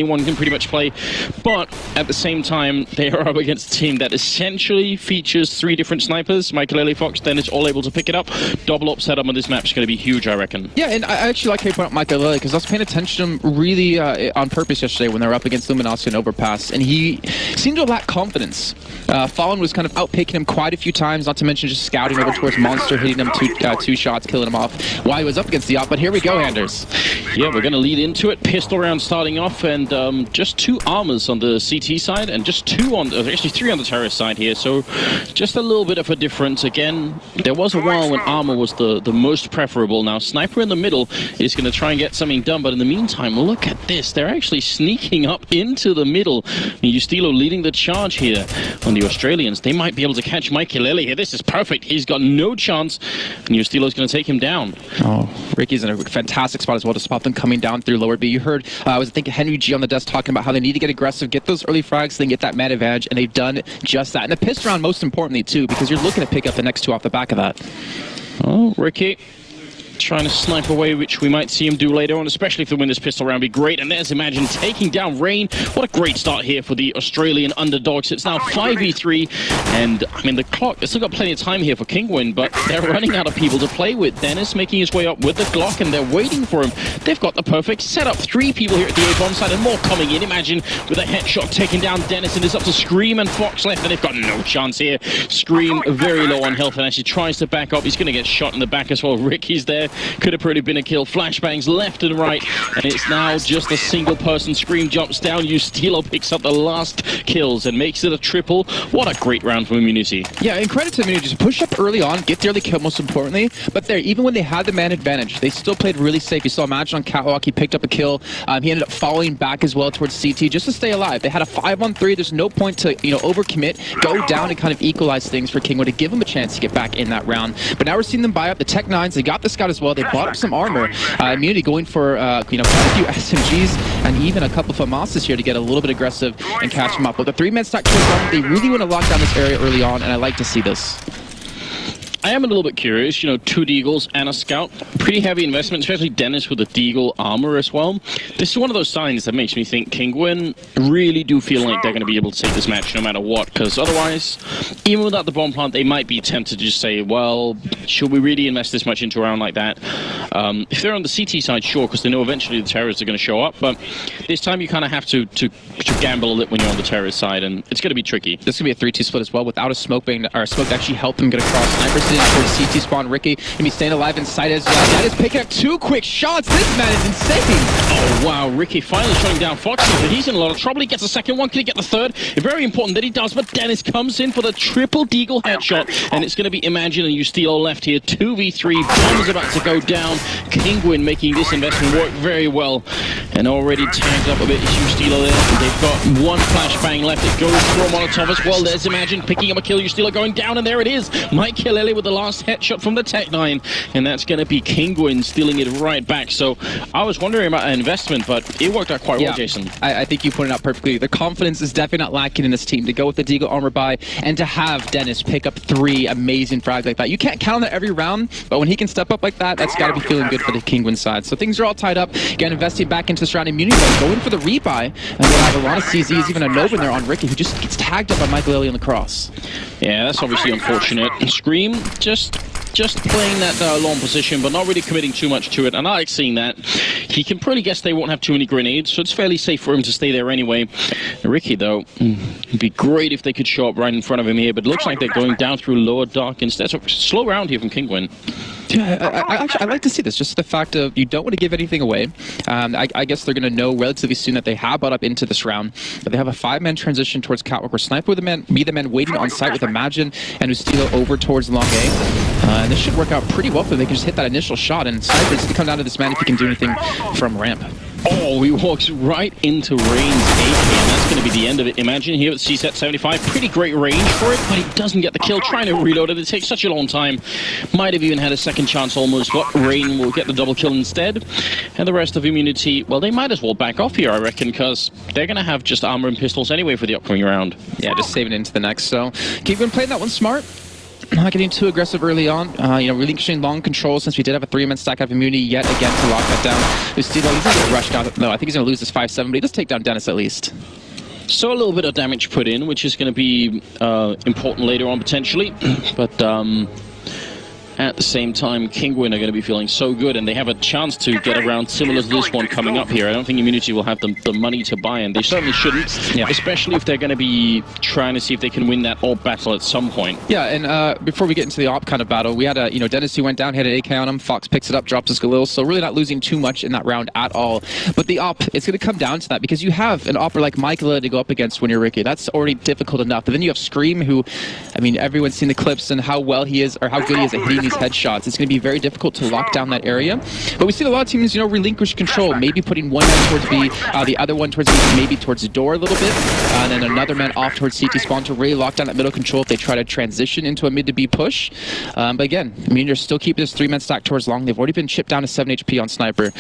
anyone can pretty much play, but at the same time, they are up against a team that essentially features 3 different snipers. Michael Fox, Dennis, all able to pick it up. Double up setup on this map is going to be huge, I reckon. Yeah, and I actually like how you point out Michael because I was paying attention to him really on purpose yesterday when they were up against Luminosity and Overpass, and he seemed to lack confidence. Fallen was kind of outpicking him quite a few times, not to mention just scouting over towards Monster, hitting him two shots, killing him off while he was up against the op. But here we go, Anders. Yeah, we're going to lead into it. Pistol round starting off, and just 2 armors on the CT side, and just 2 on, actually 3 on the terrorist side here. So just a little bit of a difference. Again, there was a while when armor was the most preferable. Now, Sniper in the middle is going to try and get something done, but in the meantime, look at this. They're actually sneaking up into the middle. Ustilo leading the charge here on the Australians. They might be able to catch Mikey Lilly here. This is perfect. He's got no chance, and Ustilo's going to take him down. Oh, Ricky's in a fantastic spot as well to spot them coming down through lower B. You heard, I was thinking Henry G on the desk talking about how they need to get aggressive, get those early frags, then get that man advantage, and they've done just that. And the pistol round, most importantly, too, because you're looking to pick up the next 2 off the back of that. Oh, Ricky trying to snipe away, which we might see him do later on, especially if they win this pistol round, be great. And there's Imagine taking down Rain. What a great start here for the Australian underdogs. It's now 5v3, and I mean, the clock, it's still got plenty of time here for Kinguin, but they're running out of people to play with. Dennis making his way up with the Glock, and they're waiting for him. They've got the perfect setup. 3 people here at the A-bomb side, and more coming in. Imagine with a headshot taking down Dennis, and it's up to Scream and Fox left, and they've got no chance here. Scream very low on health, and as he tries to back up, he's going to get shot in the back as well. Ricky's there. Could have probably been a kill. Flashbangs left and right, and it's now just a single person. Scream jumps down. Ustilo picks up the last kills and makes it a triple. What a great round from Immunity. Yeah, and credit to Immunity. Just push up early on, get the early kill most importantly, but there, even when they had the man advantage, they still played really safe. You saw Imagine on Catwalk, he picked up a kill. He ended up falling back as well towards CT just to stay alive. They had a 5-on-3. There's no point to, overcommit, go down and kind of equalize things for Kinguin to give them a chance to get back in that round. But now we're seeing them buy up the Tech 9s. They got the Scout as well. They bought up some armor. Immunity going for, quite a few SMGs and even a couple of FAMASs here to get a little bit aggressive and catch them up. But the 3-man stack kills on, they really want to lock down this area early on, and I like to see this. I am a little bit curious, 2 Deagles and a Scout. Pretty heavy investment, especially Dennis with the Deagle armor as well. This is one of those signs that makes me think Kinguin really do feel like they're going to be able to take this match no matter what, because otherwise, even without the bomb plant, they might be tempted to just say, well, should we really invest this much into a round like that? If they're on the CT side, sure, because they know eventually the terrorists are going to show up, but this time you kind of have to gamble a little when you're on the terrorist side, and it's going to be tricky. This is going to be a 3-2 split as well, without a smoke to actually help them get across. Snipers towards CT spawn. Ricky gonna be staying alive inside as well. That is picking up 2 quick shots. This man is insane. Oh wow, Ricky finally shutting down Fox, but he's in a lot of trouble. He gets the second one. Can he get the third? Very important that he does, but Dennis comes in for the triple Deagle headshot, and it's gonna be Imagine and Ustilo left here. 2v3. Bombs about to go down. Kinguin making this investment work very well, and already tagged up a bit is Ustilo there. They've got 1 flashbang left. It goes through a Molotov as well. There's Imagine picking up a kill. Ustilo going down, and there it is. Mike Kilele with the last headshot from the Tech 9, and that's going to be Kinguin stealing it right back. So I was wondering about an investment, but it worked out quite well, Jason. I think you pointed out perfectly. The confidence is definitely not lacking in this team to go with the Deagle armor buy and to have Dennis pick up 3 amazing frags like that. You can't count on that every round, but when he can step up like that, that's got to be feeling good for the Kinguin side. So things are all tied up. Again, investing back into this round. Immunity going for the rebuy, and we'll have a lot of CZs, even a Nova in there on Ricky, who just gets tagged up by Michael Lilly on the cross. Yeah, that's obviously unfortunate. Scream just playing that long position, but not really committing too much to it, and I like seeing that. He can probably guess they won't have too many grenades, so it's fairly safe for him to stay there anyway. Ricky, though, it'd be great if they could show up right in front of him here, but it looks like they're going down through lower dark instead. So slow round here from Kinguin. Yeah, I like to see this, just the fact of you don't want to give anything away. I guess they're going to know relatively soon that they have bought up into this round, but they have a 5-man transition towards Catwalk, where Sniper would be the man waiting on site with Imagine and Ustilo over towards Long A. And this should work out pretty well for them. They can just hit that initial shot, and Sniper needs to come down to this man if he can do anything from ramp. Oh, he walks right into Rain's AK, and that's going to be the end of it. Imagine here with CSET 75, pretty great range for it, but he doesn't get the kill. Trying to reload it, it takes such a long time. Might have even had a second chance almost, but Rain will get the double kill instead. And the rest of Immunity, well, they might as well back off here, I reckon, because they're going to have just armor and pistols anyway for the upcoming round. Yeah, just saving it into the next. So Kinguin playing that one smart. not getting too aggressive early on. Relinquishing long control since we did have a 3-man stack out of immunity yet again to lock that down. Ustilo, he's going to get rushed out. No, I think he's going to lose this 5-7, but he does take down Dennis at least. So a little bit of damage put in, which is going to be important later on potentially, but at the same time, Kinguin are going to be feeling so good, and they have a chance to get around similar to this one coming up here. I don't think Immunity will have the money to buy, and they certainly shouldn't, especially if they're going to be trying to see if they can win that AWP battle at some point. Yeah, and before we get into the AWP kind of battle, we had Dennis who went down, had an AK on him, Fox picks it up, drops his Galil, so really not losing too much in that round at all. But the AWP, it's going to come down to that, because you have an AWPer like Michaela to go up against when you're Ricky. That's already difficult enough. But then you have Scream, who, I mean, everyone's seen the clips and how well he is, or how good he is at hitting these headshots. It's going to be very difficult to lock down that area. But we've seen a lot of teams, relinquish control, maybe putting one man towards B, the other one towards B, maybe towards the door a little bit, and then another man off towards CT spawn to really lock down that middle control if they try to transition into a mid to B push. But again, they're still keeping this 3-man stack towards long. They've already been chipped down to 7 HP on Sniper,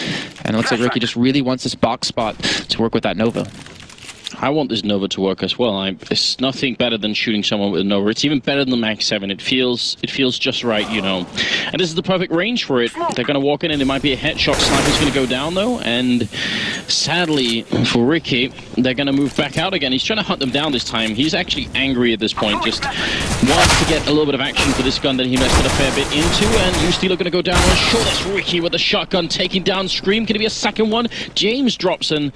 and it looks like Ricky just really wants this box spot to work with that Nova. I want this Nova to work as well. It's nothing better than shooting someone with a Nova. It's even better than the Max 7. It feels just right, And this is the perfect range for it. They're going to walk in and it might be a headshot. Sniper's going to go down though, and sadly for Ricky, they're going to move back out again. He's trying to hunt them down this time. He's actually angry at this point. Just wants to get a little bit of action for this gun that he invested a fair bit into, and Ustilo going to go down. Sure, that's Ricky with the shotgun taking down Scream. Going to be a second one. James drops in.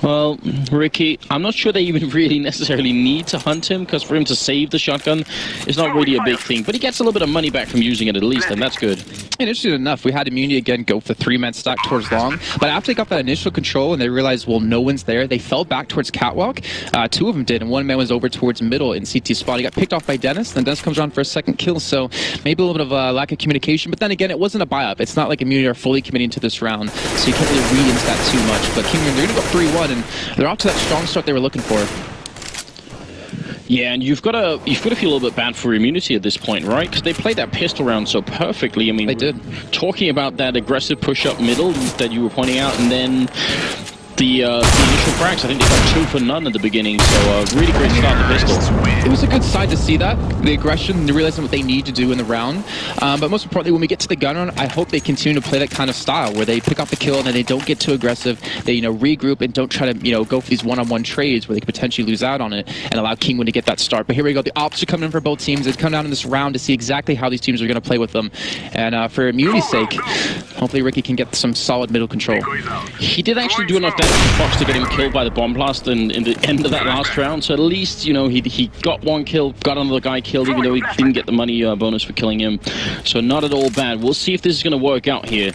Well, Ricky, I'm not sure they even really necessarily need to hunt him, because for him to save the shotgun is not really a big thing, but he gets a little bit of money back from using it at least, and that's good. And interesting enough, we had Immunity again go for the 3-man stack towards long, but after they got that initial control and they realized, well, no one's there, they fell back towards Catwalk. 2 of them did, and one man was over towards middle in CT spot. He got picked off by Dennis, and Dennis comes on for a second kill, so maybe a little bit of a lack of communication, but then again, it wasn't a buy-up. It's not like Immunity are fully committing to this round, so you can't really read into that too much, but Kinguin, they're going to go 3-1, and they're off to that strong start they were looking for. Yeah, and you've got to feel a little bit bad for Immunity at this point, right? Because they played that pistol round so perfectly. I mean, they did. Talking about that aggressive push-up middle that you were pointing out, and then the initial frags, I think they got 2 for none at the beginning, so really great start to pistol. It was a good side to see that, the aggression, realizing what they need to do in the round. But most importantly, when we get to the gun round, I hope they continue to play that kind of style where they pick up the kill and then they don't get too aggressive. They regroup and don't try to go for these one-on-one trades where they could potentially lose out on it and allow Kinguin to get that start. But here we go, the ops are coming in for both teams. They come down in this round to see exactly how these teams are going to play with them. And for Immunity's sake, hopefully Ricky can get some solid middle control. He did actually do enough damage to Fox to get him killed by the bomb blast in the end of that last round, so at least he got one kill, got another guy killed, even though he didn't get the money bonus for killing him, so not at all bad. We'll see if this is going to work out here.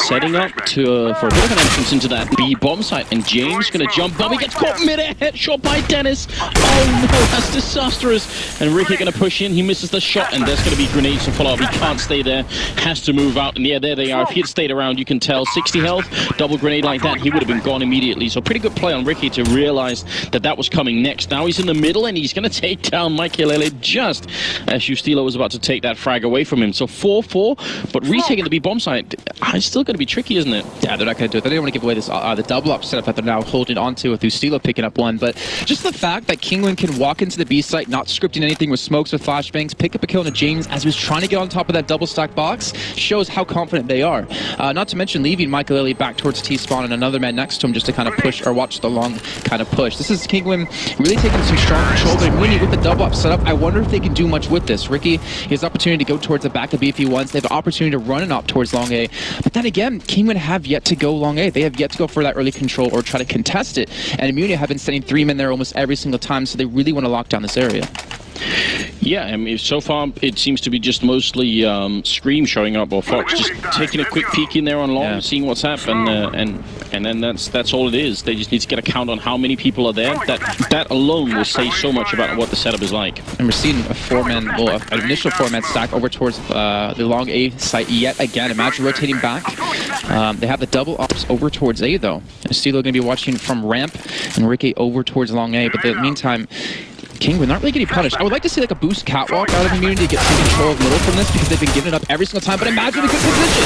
Setting up to for a bit of an entrance into that B bomb site, and James going to jump up. He gets caught mid-air, headshot by Dennis. Oh no, that's disastrous. And Ricky going to push in, he misses the shot, and there's going to be grenades to follow up. He can't stay there, has to move out, and yeah, there they are. If he had stayed around, you can tell 60 health, double grenade like that, he would have been gone immediately. So pretty good play on Ricky to realize that was coming next. Now he's in the middle, and he's going to take down Michael just as Ustilo was about to take that frag away from him. So 4-4, but retaking the B bomb site, it's still going to be tricky, isn't it? Yeah, they're not going to do it. They don't want to give away this the double up setup that they're now holding onto with Ustilo picking up one. But just the fact that Kinguin can walk into the B site, not scripting anything with smokes, with flashbangs, pick up a kill on a James as he was trying to get on top of that double stack box, shows how confident they are. Not to mention leaving Michael back towards T-spawn and another man next to him just to kind of push or watch the long kind of push. This is Kinguin really taking some strong control, but Winnie with the double up setup, I wonder if they can do much with this. Ricky has opportunity to go towards the back of B if he wants. They have an opportunity to run an op towards long A. But then again, Kinguin have yet to go long A. They have yet to go for that early control or try to contest it. And Immunity have been sending 3 men there almost every single time, so they really want to lock down this area. Yeah, I mean, so far it seems to be just mostly Scream showing up, or Fox just taking a quick peek in there on long, seeing what's happened, and then that's all it is. They just need to get a count on how many people are there. That alone will say so much about what the setup is like. And we're seeing a 4-man, well, an initial 4-man stack over towards the long A site yet again. Imagine rotating back. They have the double ops over towards A though. Stilo going to be watching from ramp, and Ricky over towards long A. But in the meantime, Kinguin not really getting punished. I would like to see like a boost catwalk out of Immunity to get some control of middle from this because they've been giving it up every single time. But imagine a good position.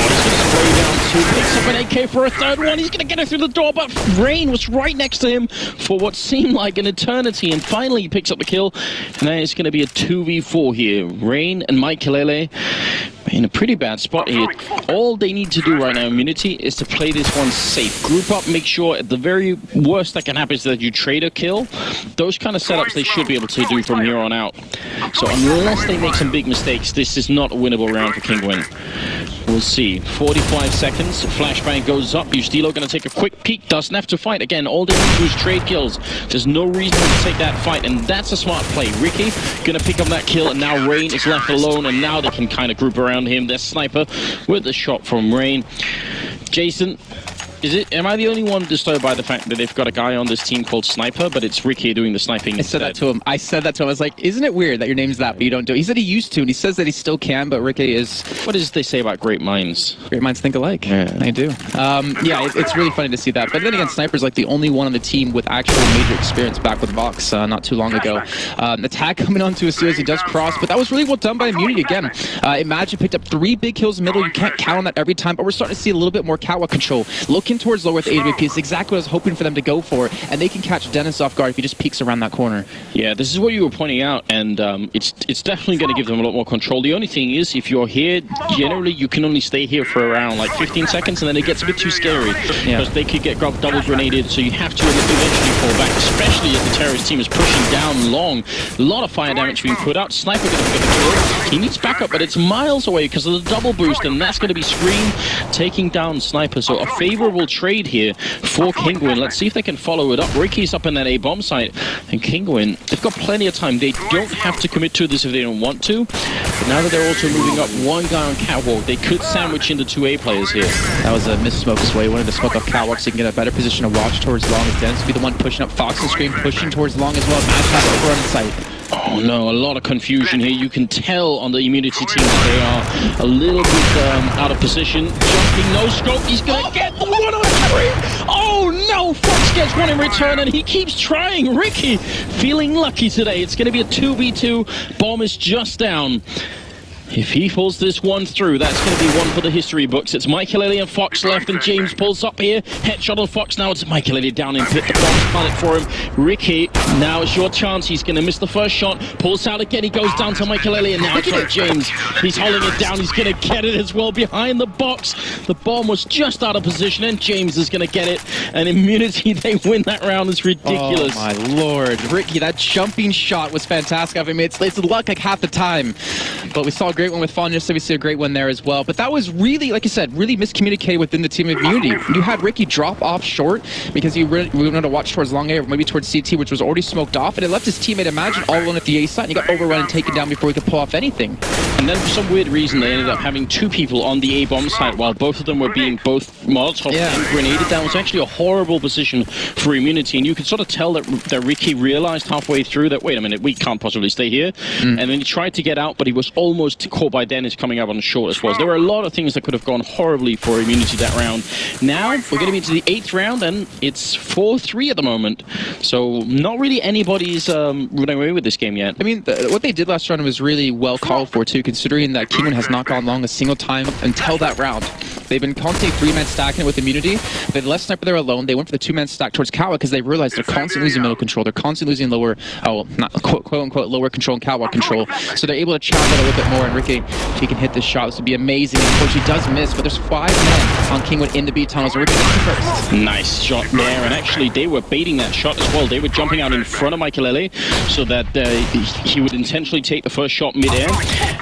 He's going to spray down two, picks up an AK for a third one. He's going to get it through the door, but Rain was right next to him for what seemed like an eternity, and finally he picks up the kill, and then it's going to be a 2v4 here. Rain and Mike Kelele in a pretty bad spot here. All they need to do right now, Immunity, is to play this one safe. Group up, make sure at the very worst that can happen is that you trade a kill. Those kind of setups they should be able to do from here on out. So unless they make some big mistakes, this is not a winnable round for Kinguin. We'll see. 45 seconds. Flashbang goes up. Ustilo going to take a quick peek. Doesn't have to fight. Again, all they need to do is trade kills. There's no reason to take that fight, and that's a smart play. Ricky going to pick up that kill, and now Rain is left alone, and now they can kind of group around him. There's Sniper with the shot from Rain. Jason, am I the only one disturbed by the fact that they've got a guy on this team called Sniper, but it's Ricky doing the sniping instead? I said that to him. I was like, isn't it weird that your name's that, but you don't do it? He said he used to, and he says that he still can, but Ricky is... What does they say about great minds? Great minds think alike. Yeah. They do. Yeah, it's really funny to see that. But then again, Sniper's like the only one on the team with actual major experience back with Vox not too long ago. Attack coming onto a as he does cross, but that was really well done by Immunity again. Imagine picked up 3 big kills in the middle. You can't count on that every time, but we're starting to see a little bit more catwalk control. Looking towards lower with AWP is exactly what I was hoping for them to go for, and they can catch Dennis off guard if he just peeks around that corner. Yeah, this is what you were pointing out, and it's definitely going to give them a lot more control. The only thing is, if you're here, generally you can only stay here for around like 15 seconds, and then it gets a bit too scary because they could get double grenaded, so you have to eventually fall back, especially if the terrorist team is pushing down long. A lot of fire damage being put out. Sniper going to get the kill. He needs backup, but it's miles away because of the double boost, and that's going to be Scream taking down Sniper. So a favorable trade here for Kinguin. Let's see if they can follow it up. Ricky's up in that A-bomb site, and Kinguin, they've got plenty of time. They don't have to commit to this if they don't want to, but now that they're also moving up one guy on catwalk, they could sandwich into 2 A players here. That was a missmoke as well. He wanted to smoke up catwalk so he can get a better position to watch towards long as Dennis to be the one pushing up. Fox and Scream pushing towards long as well. Imagine that over on the site. Oh no, a lot of confusion here. You can tell on the Immunity team that they are a little bit out of position. Jumping, no scope, he's gonna get the 1 on 3! Oh no, Fox gets one in return and he keeps trying. Ricky feeling lucky today. It's gonna be a 2v2. Bomb is just down. If he pulls this one through, that's going to be one for the history books. It's Michael and Fox left, and James pulls up here. Headshot on Fox. Now it's Michael down in pit. The bomb's planted for him. Ricky, now it's your chance. He's going to miss the first shot. Pulls out again. He goes down to Michael, and now it's like James. He's holding it down. He's going to get it as well behind the box. The bomb was just out of position, and James is going to get it. And Immunity, they win that round. It's ridiculous. Oh, my Lord. Ricky, that jumping shot was fantastic. I mean, it's luck like half the time. But we saw a great one with Fawn, just so we see a great one there as well. But that was really, like you said, really miscommunicated within the team of Immunity. You had Ricky drop off short because he really wanted to watch towards long A or maybe towards CT, which was already smoked off, and it left his teammate Imagine all alone at the A side, and he got overrun and taken down before he could pull off anything. And then for some weird reason, they ended up having 2 people on the A-bomb site while both of them were being both Molotov and grenaded. That was actually a horrible position for Immunity, and you could sort of tell that Ricky realized halfway through that, wait a minute, we can't possibly stay here. And then he tried to get out, but he was almost caught by Dennis coming up on short as well. So there were a lot of things that could have gone horribly for Immunity that round. Now, we're going to be into the 8th round, and it's 4-3 at the moment. So not really anybody's running away with this game yet. I mean, what they did last round was really well called for, too, considering that Kinguin has not gone long a single time until that round. They've been constantly 3-man stacking it with Immunity. They left Sniper there alone. They went for the 2-man stack towards Catwalk because they realized they're constantly losing middle control. They're constantly losing lower, not quote-unquote lower control and Catwalk control. So they're able to chop it a little bit more. And Ricky, if he can hit this shot, this would be amazing. Unfortunately, he does miss, but there's 5 men on Kinguin in the B tunnels. Ricky gets the first. Nice shot there, and actually they were baiting that shot as well. They were jumping out in front of Michael so that he would intentionally take the first shot mid-air.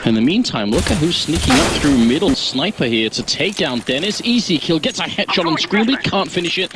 In the meantime, look at who's sneaking up through middle. Sniper here to take down Dennis. Easy kill, gets a headshot on screen, but he can't finish it.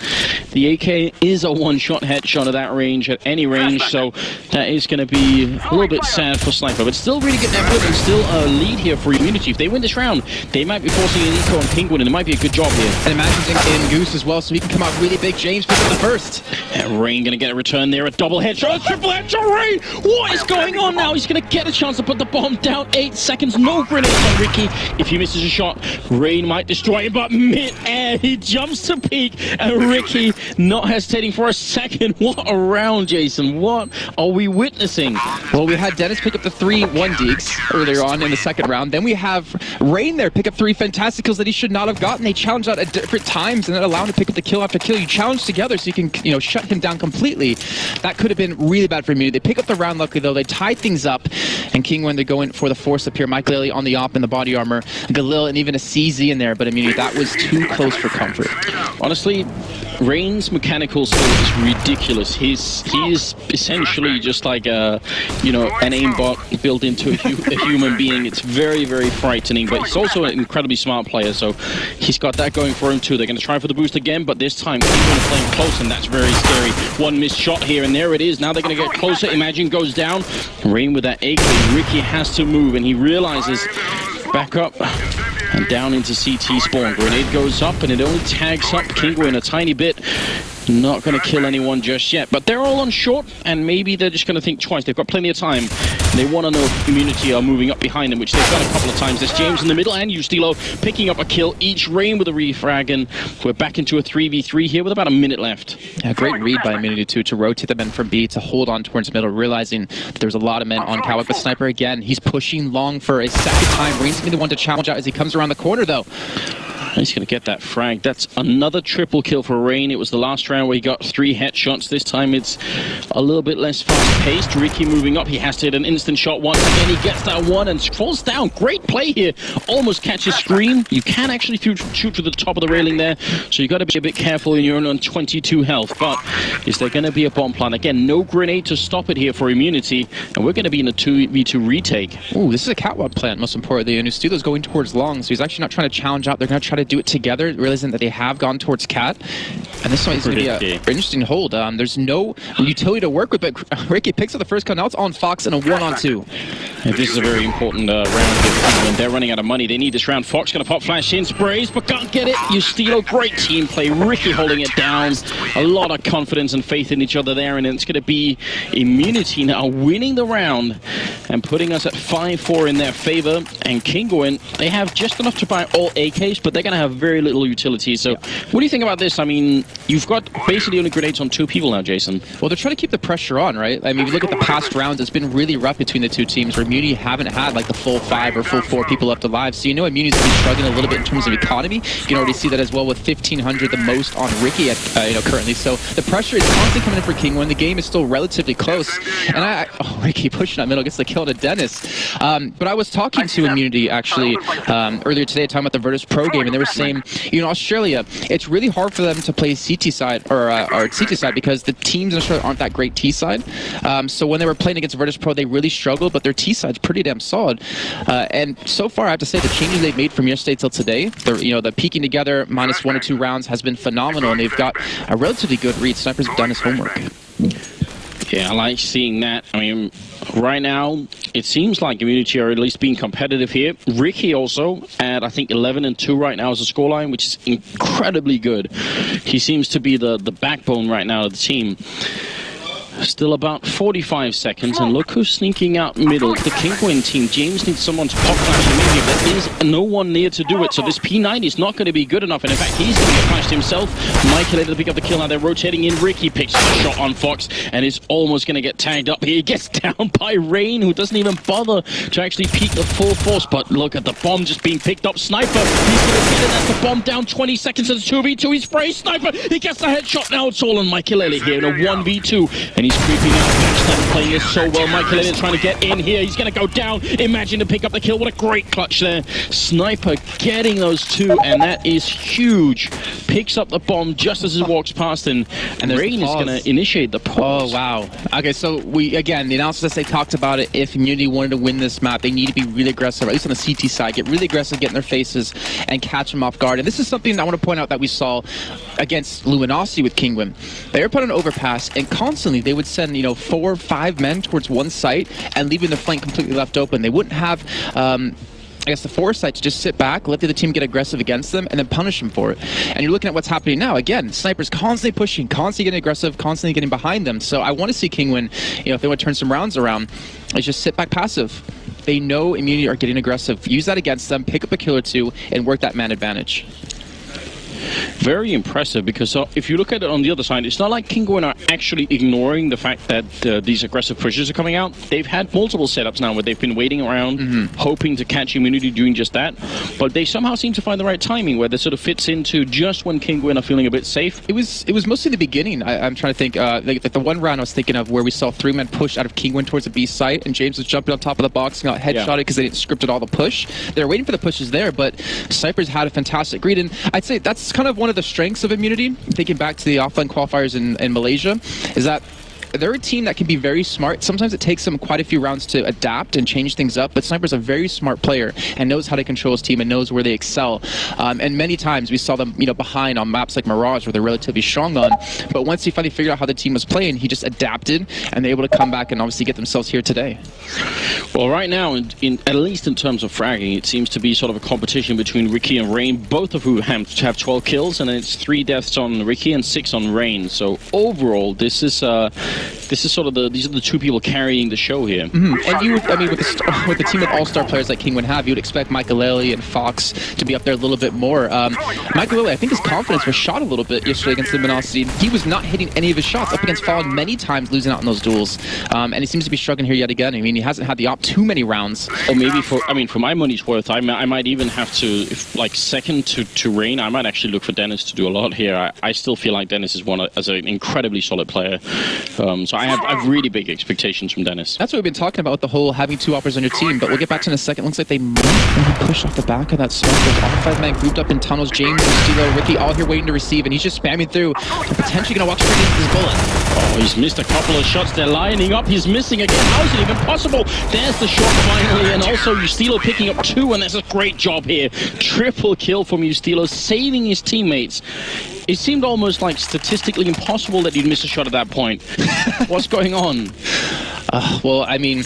The AK is a one-shot headshot at that range, at any range, so that is going to be a little bit sad for Sniper, but still really good effort and still a lead here for Immunity. If they win this round, they might be forcing an eco on Kinguin, and it might be a good job here. And Imagine's in Goose as well, so he can come out really big. James picks up the first. And Rain going to get a return there, a double headshot, a triple headshot, Rain! What is going on now? He's going to get a chance to put the bomb down. 8 seconds, no grenades on Ricky. If he misses a shot, Rain might destroy destroy him, but mid-air, he jumps to peak, and Ricky not hesitating for a second. What a round, Jason. What are we witnessing? Well, we had Dennis pick up the 3-1 deeks earlier on in the second round. Then we have Rain there pick up 3 fantastic kills that he should not have gotten. They challenged out at different times and then allow him to pick up the kill after kill. You challenge together so you can, you know, shut him down completely. That could have been really bad for Immunity. They pick up the round, luckily though. They tied things up, and Kinguin, they're going for the force up here. Mike Lilly on the op in the body armor, Galil and even a CZ in there, but Immunity, that was too close for comfort. Honestly, Rain's mechanical skill is ridiculous. He is essentially just like a, you know, an aimbot built into a human being. It's very, very frightening, but he's also an incredibly smart player, so he's got that going for him too. They're going to try for the boost again, but this time Kinguin is playing close, and that's very scary. One missed shot here, and there it is. Now they're going to get closer. Imagine goes down. Rain with that AK. Ricky has to move, and he realizes back up and down into CT spawn. Grenade goes up, and it only tags up Kinguin a tiny bit. Not going to kill anyone just yet, but they're all on short, and maybe they're just going to think twice. They've got plenty of time. They want to know if Immunity are moving up behind them, which they've done a couple of times. There's James in the middle, and Ustilo picking up a kill. Each Rain with a refrag, and we're back into a 3v3 here with about a minute left. Yeah, great read by Immunity too, to rotate the men from B, to hold on towards middle, realizing that there's a lot of men on Kawak. But Sniper again, he's pushing long for a second time. Rain's going to be the one to challenge out as he comes around the corner though. He's going to get that frag. That's another triple kill for Rain. It was the last round where he got 3 headshots. This time it's a little bit less fast-paced. Ricky moving up. He has to hit an instant shot once again. He gets that one and falls down. Great play here. Almost catches Scream. You can actually shoot to the top of the railing there, so you got to be a bit careful when you're on 22 health. But is there going to be a bomb plant? Again, no grenade to stop it here for Immunity, and we're going to be in a 2v2 retake. Ooh, this is a catwalk plant, most importantly, and Ustilo's going towards long, so he's actually not trying to challenge out. They're going to try to do it together, realizing that they have gone towards Cat. And this one is going to be an interesting hold. There's no utility to work with, but Ricky picks up the first kill. Now it's on Fox in a 1-on-2. Yeah, this is a very important round here, and they're running out of money. They need this round. Fox going to pop flash in, sprays, but can't get it. Ustilo, great team play. Ricky holding it down. A lot of confidence and faith in each other there, and it's going to be Immunity now winning the round and putting us at 5-4 in their favor. And Kinguin, they have just enough to buy all AKs, but they're going to have very little utility. So what do you think about this? I mean, you've got basically only grenades on 2 people now, Jason. Well, they're trying to keep the pressure on, right? I mean, if you look at the past rounds, it's been really rough between the two teams, where Immunity haven't had like the full 5 or full 4 people left alive. So you know Immunity's been struggling a little bit in terms of economy. You can already see that as well with 1,500, the most on Ricky at, currently. So the pressure is constantly coming in for Kinguin. The game is still relatively close. And Ricky pushing that middle, gets the kill to Dennis. But I was talking to Immunity actually earlier today, talking about the Virtus Pro game, and they were saying, you know, Australia, it's really hard for them to play CT side or CT side because the teams in Australia aren't that great T side. So when they were playing against Virtus Pro, they really struggled, but their T side's pretty damn solid. And so far, I have to say, the changes they've made from yesterday till today, the peaking together minus 1 or 2 rounds has been phenomenal, and they've got a relatively good read. Sniper's done his homework. Yeah, I like seeing that. I mean, right now, it seems like Immunity are at least being competitive here. Ricky also at, I think, 11-2 right now as a scoreline, which is incredibly good. He seems to be the backbone right now of the team. Still about 45 seconds, and look who's sneaking out middle. The Kinguin team. James needs someone to pop flash immediately. There is no one near to do it, so this P90 is not going to be good enough, and in fact, he's going to get flashed himself. Michael able to pick up the kill. Now they're rotating in. Ricky picks up a shot on Fox, and is almost going to get tagged up here. He gets down by Rain, who doesn't even bother to actually peek the full force, but look at the bomb just being picked up. Sniper, he's going to get it. That's the bomb down. 20 seconds to the 2v2. He sprays Sniper. He gets the headshot. Now it's all on Michael here in a 1v2, and he's creeping out. Backstab playing it so well. Michael Elliott trying to get in here. He's going to go down. Imagine to pick up the kill. What a great clutch there. Sniper getting those 2, and that is huge. Picks up the bomb just as he walks past, and Rain is going to initiate the pause. Oh, wow. Okay, so the announcers, they talked about it. If Immunity wanted to win this map, they need to be really aggressive, at least on the CT side. Get really aggressive, get in their faces, and catch them off guard. And this is something I want to point out that we saw against Luminosity with Kinguin. They were put on overpass, and constantly they would send, 4 or 5 men towards one site and leaving the flank completely left open. They wouldn't have I guess the foresight to just sit back, let the other team get aggressive against them, and then punish them for it. And you're looking at what's happening now. Again, Sniper's constantly pushing, constantly getting aggressive, constantly getting behind them. So I want to see Kinguin, if they want to turn some rounds around, is just sit back passive. they know Immunity are getting aggressive. Use that against them, pick up a kill or two, and work that man advantage. Very impressive, because if you look at it on the other side, it's not like Kinguin are actually ignoring the fact that these aggressive pushes are coming out. They've had multiple setups now where they've been waiting around, hoping to catch Immunity doing just that, but they somehow seem to find the right timing where this sort of fits into just when Kinguin are feeling a bit safe. It was mostly the beginning. I'm trying to think, the one round I was thinking of where we saw 3-men push out of Kinguin towards the B site, and James was jumping on top of the box and got headshotted because they didn't scripted all the push. They were waiting for the pushes there, but Snipers had a fantastic read, and I'd say that's kind of one of the strengths of Immunity, thinking back to the offline qualifiers in Malaysia, is that they're a team that can be very smart. Sometimes it takes them quite a few rounds to adapt and change things up, but Sniper's a very smart player and knows how to control his team and knows where they excel. And many times we saw them, behind on maps like Mirage where they're relatively strong on, but once he finally figured out how the team was playing, he just adapted and they're able to come back and obviously get themselves here today. Well, right now, at least in terms of fragging, it seems to be sort of a competition between Ricky and Rain, both of who have 12 kills, and it's 3 deaths on Ricky and 6 on Rain. So overall, this is sort of these are the two people carrying the show here. And with the team of all-star players like Kinguin have, you would expect Michaelele and Fox to be up there a little bit more. Michaelele, I think his confidence was shot a little bit yesterday against Luminosity. He was not hitting any of his shots, up against Fallen many times, losing out in those duels. And he seems to be struggling here yet again. I mean, he hasn't had the op too many rounds. Or maybe for my money's worth, I might even have to, if like second to Rain, I might actually look for Dennis to do a lot here. I still feel like Dennis is as an incredibly solid player. So I have really big expectations from Dennis. That's what we've been talking about with the whole having 2 operas on your team, but we'll get back to in a second. Looks like they might push off the back of that smoke. There's all 5 men grouped up in tunnels. James, Stilo, Ricky, all here waiting to receive, and he's just spamming through. Potentially going to walk straight into his bullet. Oh, he's missed a couple of shots. They're lining up. He's missing again. How is it even possible? There's the shot finally, and also Ustilo picking up 2, and that's a great job here. Triple kill from Ustilo, saving his teammates. It seemed almost like statistically impossible that he'd miss a shot at that point. What's going on? Well, I mean,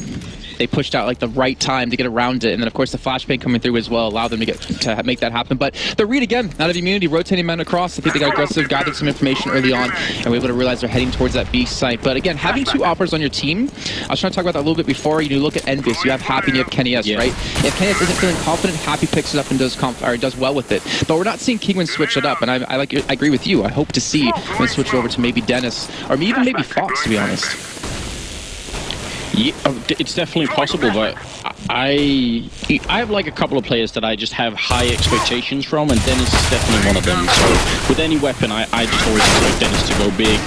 they pushed out like the right time to get around it, and then of course the flashbang coming through as well allowed them to make that happen. But the read again out of Immunity, rotating men across. I think they got aggressive, gathered some information early on, and we're able to realize they're heading towards that B site. But again, having 2 operas on your team, I was trying to talk about that a little bit before. You look at Envious, you have Happy and you have Kenny S, right? If Kenny S isn't feeling confident, Happy picks it up and does well with it. But we're not seeing Kinguin switch it up, and I agree with you. I hope to see him switch over to maybe Dennis, or even maybe Fox, to be honest. Yeah, it's definitely possible, but I have like a couple of players that I just have high expectations from, and Dennis is definitely one of them. So with any weapon, I just always expect Dennis to go big.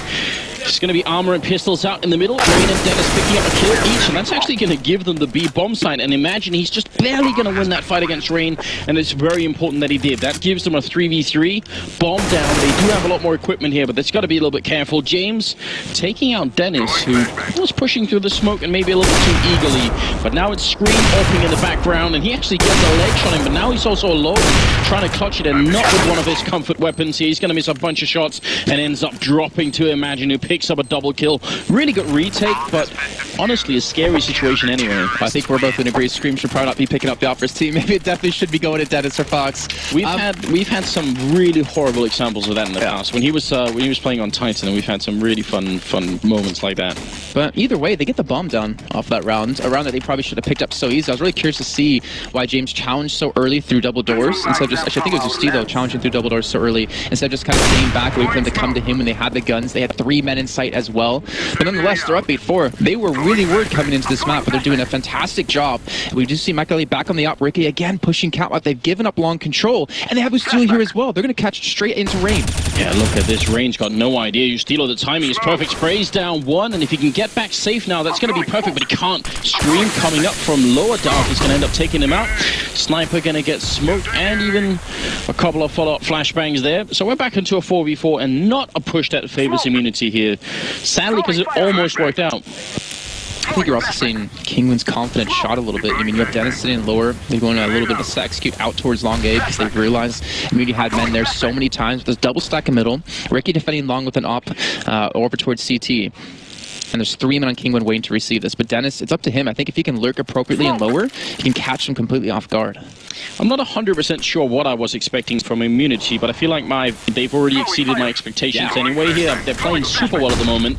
It's going to be armor and pistols out in the middle. Rain and Dennis picking up a kill each, and that's actually going to give them the B bomb site. And imagine he's just barely going to win that fight against Rain, and it's very important that he did. That gives them a 3v3. Bomb down. They do have a lot more equipment here, but they've got to be a little bit careful. James taking out Dennis, who was pushing through the smoke and maybe a little too eagerly. But now it's Scream opening in the background, and he actually gets a leg shot him, but now he's also alone, trying to clutch it, and not with one of his comfort weapons here. He's going to miss a bunch of shots and ends up dropping to Imagine, who picks up a double kill. Really good retake, but honestly a scary situation anyway. I think we're both going to agree Scream should probably not be picking up the offers team. Maybe it definitely should be going to Dennis or Fox. We've had some really horrible examples of that in the past. When he was playing on Titan, and we've had some really fun moments like that. But either way, they get the bomb down off that round, a round that they probably should have picked up so easy. I was really curious to see why James challenged so early through double doors instead of just, actually I think it was Ustilo challenging through double doors so early instead of just kind of staying back, waiting for them to come to him when they had the guns. They had 3 men in sight as well. But nonetheless, they're up 8-4. They were really worried coming into this map, but they're doing a fantastic job. We do see Michaelele back on the op. Ricky again pushing Catwalk. They've given up long control, and they have Ustilo here as well. They're going to catch straight into Rain. Yeah, look at this. Rain's got no idea. Ustilo, the timing is perfect. Sprays down 1, and if he can get back safe now, that's going to be perfect, but he can't. Scream coming up from lower dark is going to end up taking him out. Sniper going to get smoked, and even a couple of follow-up flashbangs there. So we're back into a 4v4, and not a push that favors Immunity here. Sadly, because it almost worked out. I think you're also seeing Kinguin's confidence shot a little bit. I mean, you have Dennis sitting lower. They're going a little bit of a set execute out towards long A because they've realized Immunity had men there so many times. There's double stack in middle. Ricky defending long with an op over towards CT. And there's 3 men on Kinguin waiting to receive this. But Dennis, it's up to him. I think if he can lurk appropriately and lower, he can catch him completely off guard. I'm not 100% sure what I was expecting from Immunity, but I feel like they've already exceeded my expectations anyway here. They're playing super well at the moment,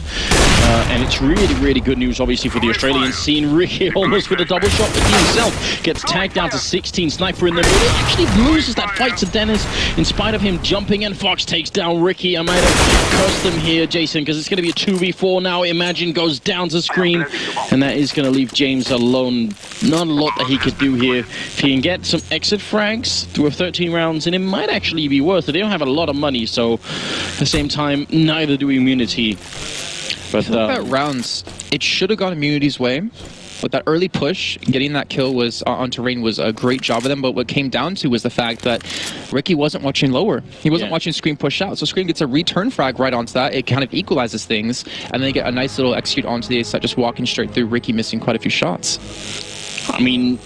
and it's really, really good news, obviously, for the Australian scene. Ricky almost with a double shot, but he himself gets tagged down to 16. Sniper in the middle, actually loses that fight to Dennis, in spite of him jumping, and Fox takes down Ricky. I might have cursed them here, Jason, because it's going to be a 2v4 now. Imagine goes down to Scream, and that is going to leave James alone. Not a lot that he could do here. If he can get some exit frags through 13 rounds, and it might actually be worth it. They don't have a lot of money, so at the same time, neither do Immunity. But that rounds, it should have gone Immunity's way. With that early push, getting that kill was on terrain was a great job of them, but what came down to was the fact that Ricky wasn't watching lower. He wasn't watching Scream push out, so Scream gets a return frag right onto that. It kind of equalizes things, and then they get a nice little execute onto the A side, just walking straight through, Ricky missing quite a few shots. I mean,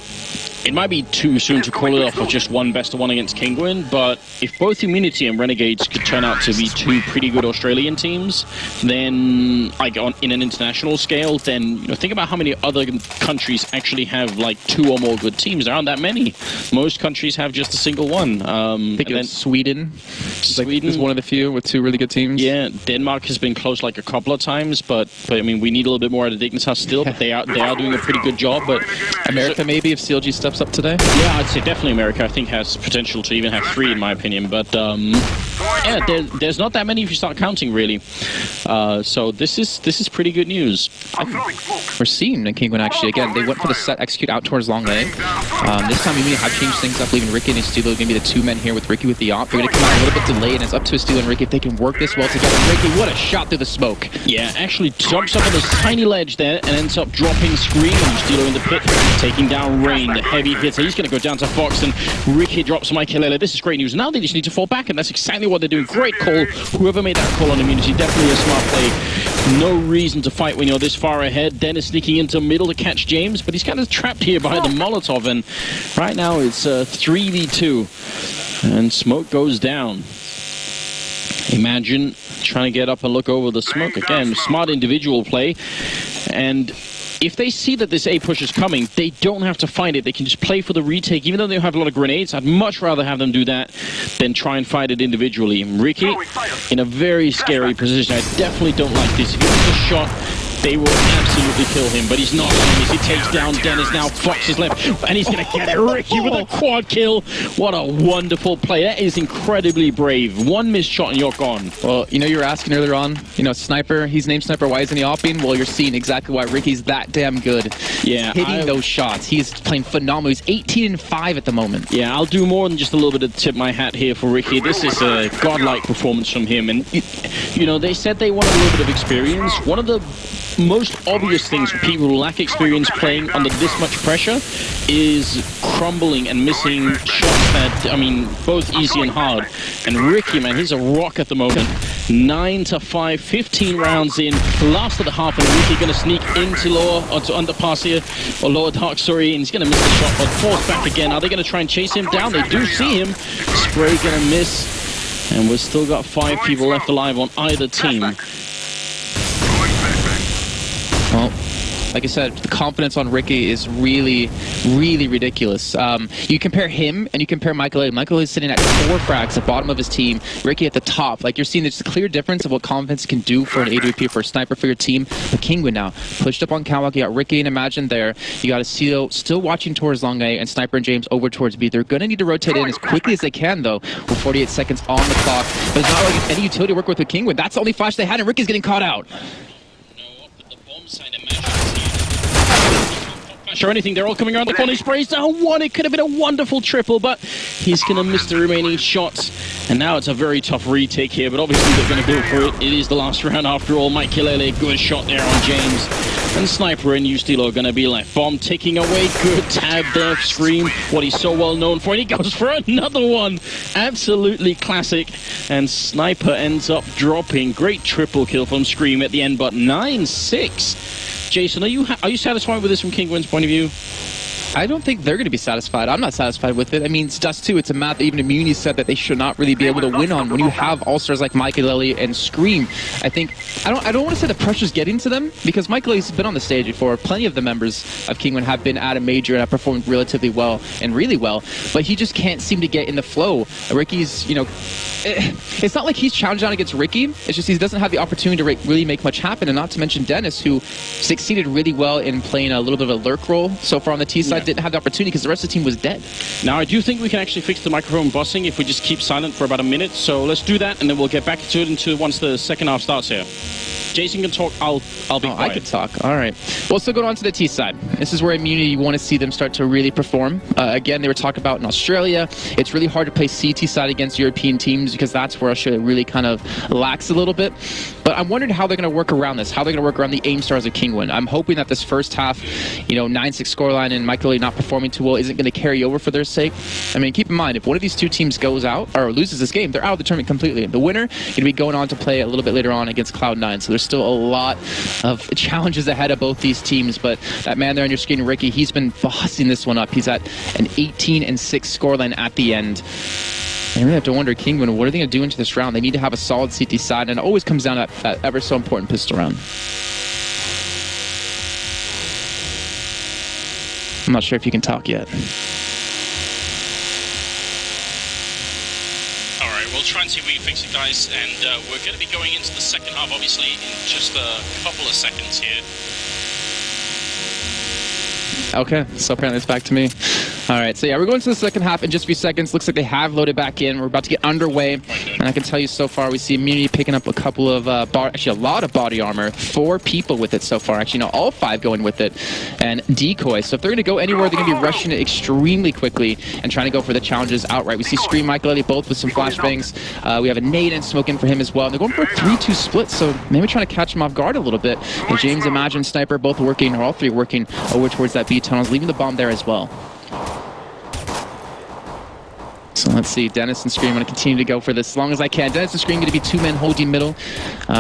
it might be too soon to call it off with just one best of one against Kinguin, but if both Immunity and Renegades could turn out to be two pretty good Australian teams, then like in an international scale, then think about how many other countries actually have like two or more good teams. There aren't that many. Most countries have just a single one. I think it's Sweden. Sweden is one of the few with two really good teams. Yeah, Denmark has been close like a couple of times, but I mean we need a little bit more out of Dignitas still. But they are doing a pretty good job. But America maybe if CLG steps up today. Yeah, I'd say definitely America. I think has potential to even have 3 in my opinion. But yeah, there's not that many if you start counting really. So this is pretty good news. We're seeing in Kinguin actually again. They went for the set execute out towards long lane. This time we have changed things up, leaving Ricky and Estilo going to be the 2 men here with Ricky with the op. They're going to come out a little bit delayed, and it's up to Estilo and Ricky if they can work this well together. Ricky, what a shot through the smoke! Yeah, actually jumps up on this tiny ledge there and ends up dropping Scream, and Estilo in the pit, taking down Rain, the heavy hitter. He's going to go down to Fox, and Ricky drops Michael. This is great news. Now they just need to fall back, and that's exactly what they're doing. Great call. Whoever made that call on Immunity, definitely a smart play. No reason to fight when you're this far ahead. Dennis sneaking into middle to catch James, but he's kind of trapped here behind the Molotov, and right now it's 3v2, and smoke goes down. Imagine trying to get up and look over the smoke again. Smart individual play, and if they see that this A push is coming, they don't have to fight it. They can just play for the retake. Even though they have a lot of grenades, I'd much rather have them do that than try and fight it individually. Ricky in a very scary position. I definitely don't like this. If he gets a shot, they will absolutely kill him, but he's not going to. He takes down Dennis. Now Fox is left, and he's going to get it. Ricky with a quad kill. What a wonderful play. That is incredibly brave. One missed shot and you're gone. Well, you were asking earlier on, Sniper, he's named Sniper, why isn't he opping? Well, you're seeing exactly why Ricky's that damn good. Yeah, hitting those shots. He's playing phenomenal. He's 18-5 at the moment. Yeah, I'll do more than just a little bit of tip my hat here for Ricky. This is a godlike performance from him, and they said they wanted a little bit of experience. One of the most obvious things for people who lack experience playing under this much pressure is crumbling and missing shots that, both easy and hard. And Ricky, man, he's a rock at the moment. 9-5, 15 rounds in, last of the half, and Ricky going to sneak into lower, or to underpass here, or lower dark, sorry, and he's going to miss the shot, but forced back again. Are they going to try and chase him down? They do see him. Spray going to miss, and we've still got 5 people left alive on either team. Well, like I said, the confidence on Ricky is really, really ridiculous. You compare him and you compare Michael A. Michael A is sitting at 4 frags, the bottom of his team. Ricky at the top. Like, you're seeing this clear difference of what confidence can do for an AWP, for a sniper, for your team. But Kinguin now, pushed up on Kawak. You got Ricky and Imagine there. You got Aceo still watching towards long A, and Sniper and James over towards B. They're going to need to rotate in as quickly as they can, though, with 48 seconds on the clock. But there's not like any utility work with Kinguin. That's the only flash they had, and Ricky's getting caught out. Or anything, they're all coming around the corner. He sprays down one. It could have been a wonderful triple, but he's going to miss the remaining shots. And now it's a very tough retake here, but obviously they're going to go for it. It is the last round after all. Mike Kilele, good shot there on James. And Sniper and Ustilo are going to be left. Bomb ticking away. Good tab there. Scream, what he's so well known for. And he goes for another one. Absolutely classic. And Sniper ends up dropping. Great triple kill from Scream at the end, but 9-6. Jason, are you satisfied with this from Kinguin's point of view? I don't think they're going to be satisfied. I'm not satisfied with it. I mean, it's Dust 2. It's a map that even Immunity said that they should not really be able to win on when you have all-stars like Michael and Scream. I think, I don't want to say the pressure's getting to them, because Michael's been on the stage before. Plenty of the members of Kinguin have been at a major and have performed relatively well and really well, but he just can't seem to get in the flow. Ricky's, you know, it's not like he's challenged down against Ricky. It's just he doesn't have the opportunity to really make much happen, and not to mention Dennis, who succeeded really well in playing a little bit of a lurk role so far on the T side. Didn't have the opportunity because the rest of the team was dead. Now, I do think we can actually fix the microphone bossing if we just keep silent for about a minute. So let's do that, and then we'll get back to it once the second half starts here. Jason can talk. I'll be quiet. I could talk. All right. Well, so going on to the T side. This is where Immunity, you want to see them start to really perform. Again, they were talking about in Australia. It's really hard to play CT side against European teams because that's where Australia really kind of lacks a little bit. But I'm wondering how they're going to work around this, how they're going to work around the aim stars of Kinguin. I'm hoping that this first half, you know, 9-6 scoreline and Michael not performing too well isn't going to carry over for their sake. I mean, keep in mind, if one of these two teams goes out or loses this game, they're out of the tournament completely. The winner going to be going on to play a little bit later on against Cloud9. So there's still a lot of challenges ahead of both these teams, but that man there on your screen, Ricky, he's been bossing this one up. He's at an 18-6 scoreline at the end. And you really have to wonder, Kinguin, what are they going to do into this round? They need to have a solid CT side, and it always comes down to that ever so important pistol round. I'm not sure if you can talk yet. We'll try and see if we can fix it, guys, and we're going to be going into the second half, obviously, in just a couple of seconds here. Okay, so apparently it's back to me. All right, so yeah, we're going to the second half in just a few seconds. Looks like they have loaded back in. We're about to get underway, and I can tell you so far we see Immunity picking up a couple of, actually a lot of body armor. 4 people with it so far. Actually, no, all 5 going with it, and decoy. So if they're going to go anywhere, they're going to be rushing it extremely quickly and trying to go for the challenges outright. We see Scream, Michael both with some flashbangs. We have a nade and smoke in for him as well. And they're going for a 3-2 split, so maybe trying to catch him off guard a little bit. And James, Imagine, Sniper, both working, or all 3 working over towards that B tunnels, leaving the bomb there as well. So let's see, Dennis and Scream going to continue to go for this as long as I can. Dennis and Scream going to be 2-men holding middle.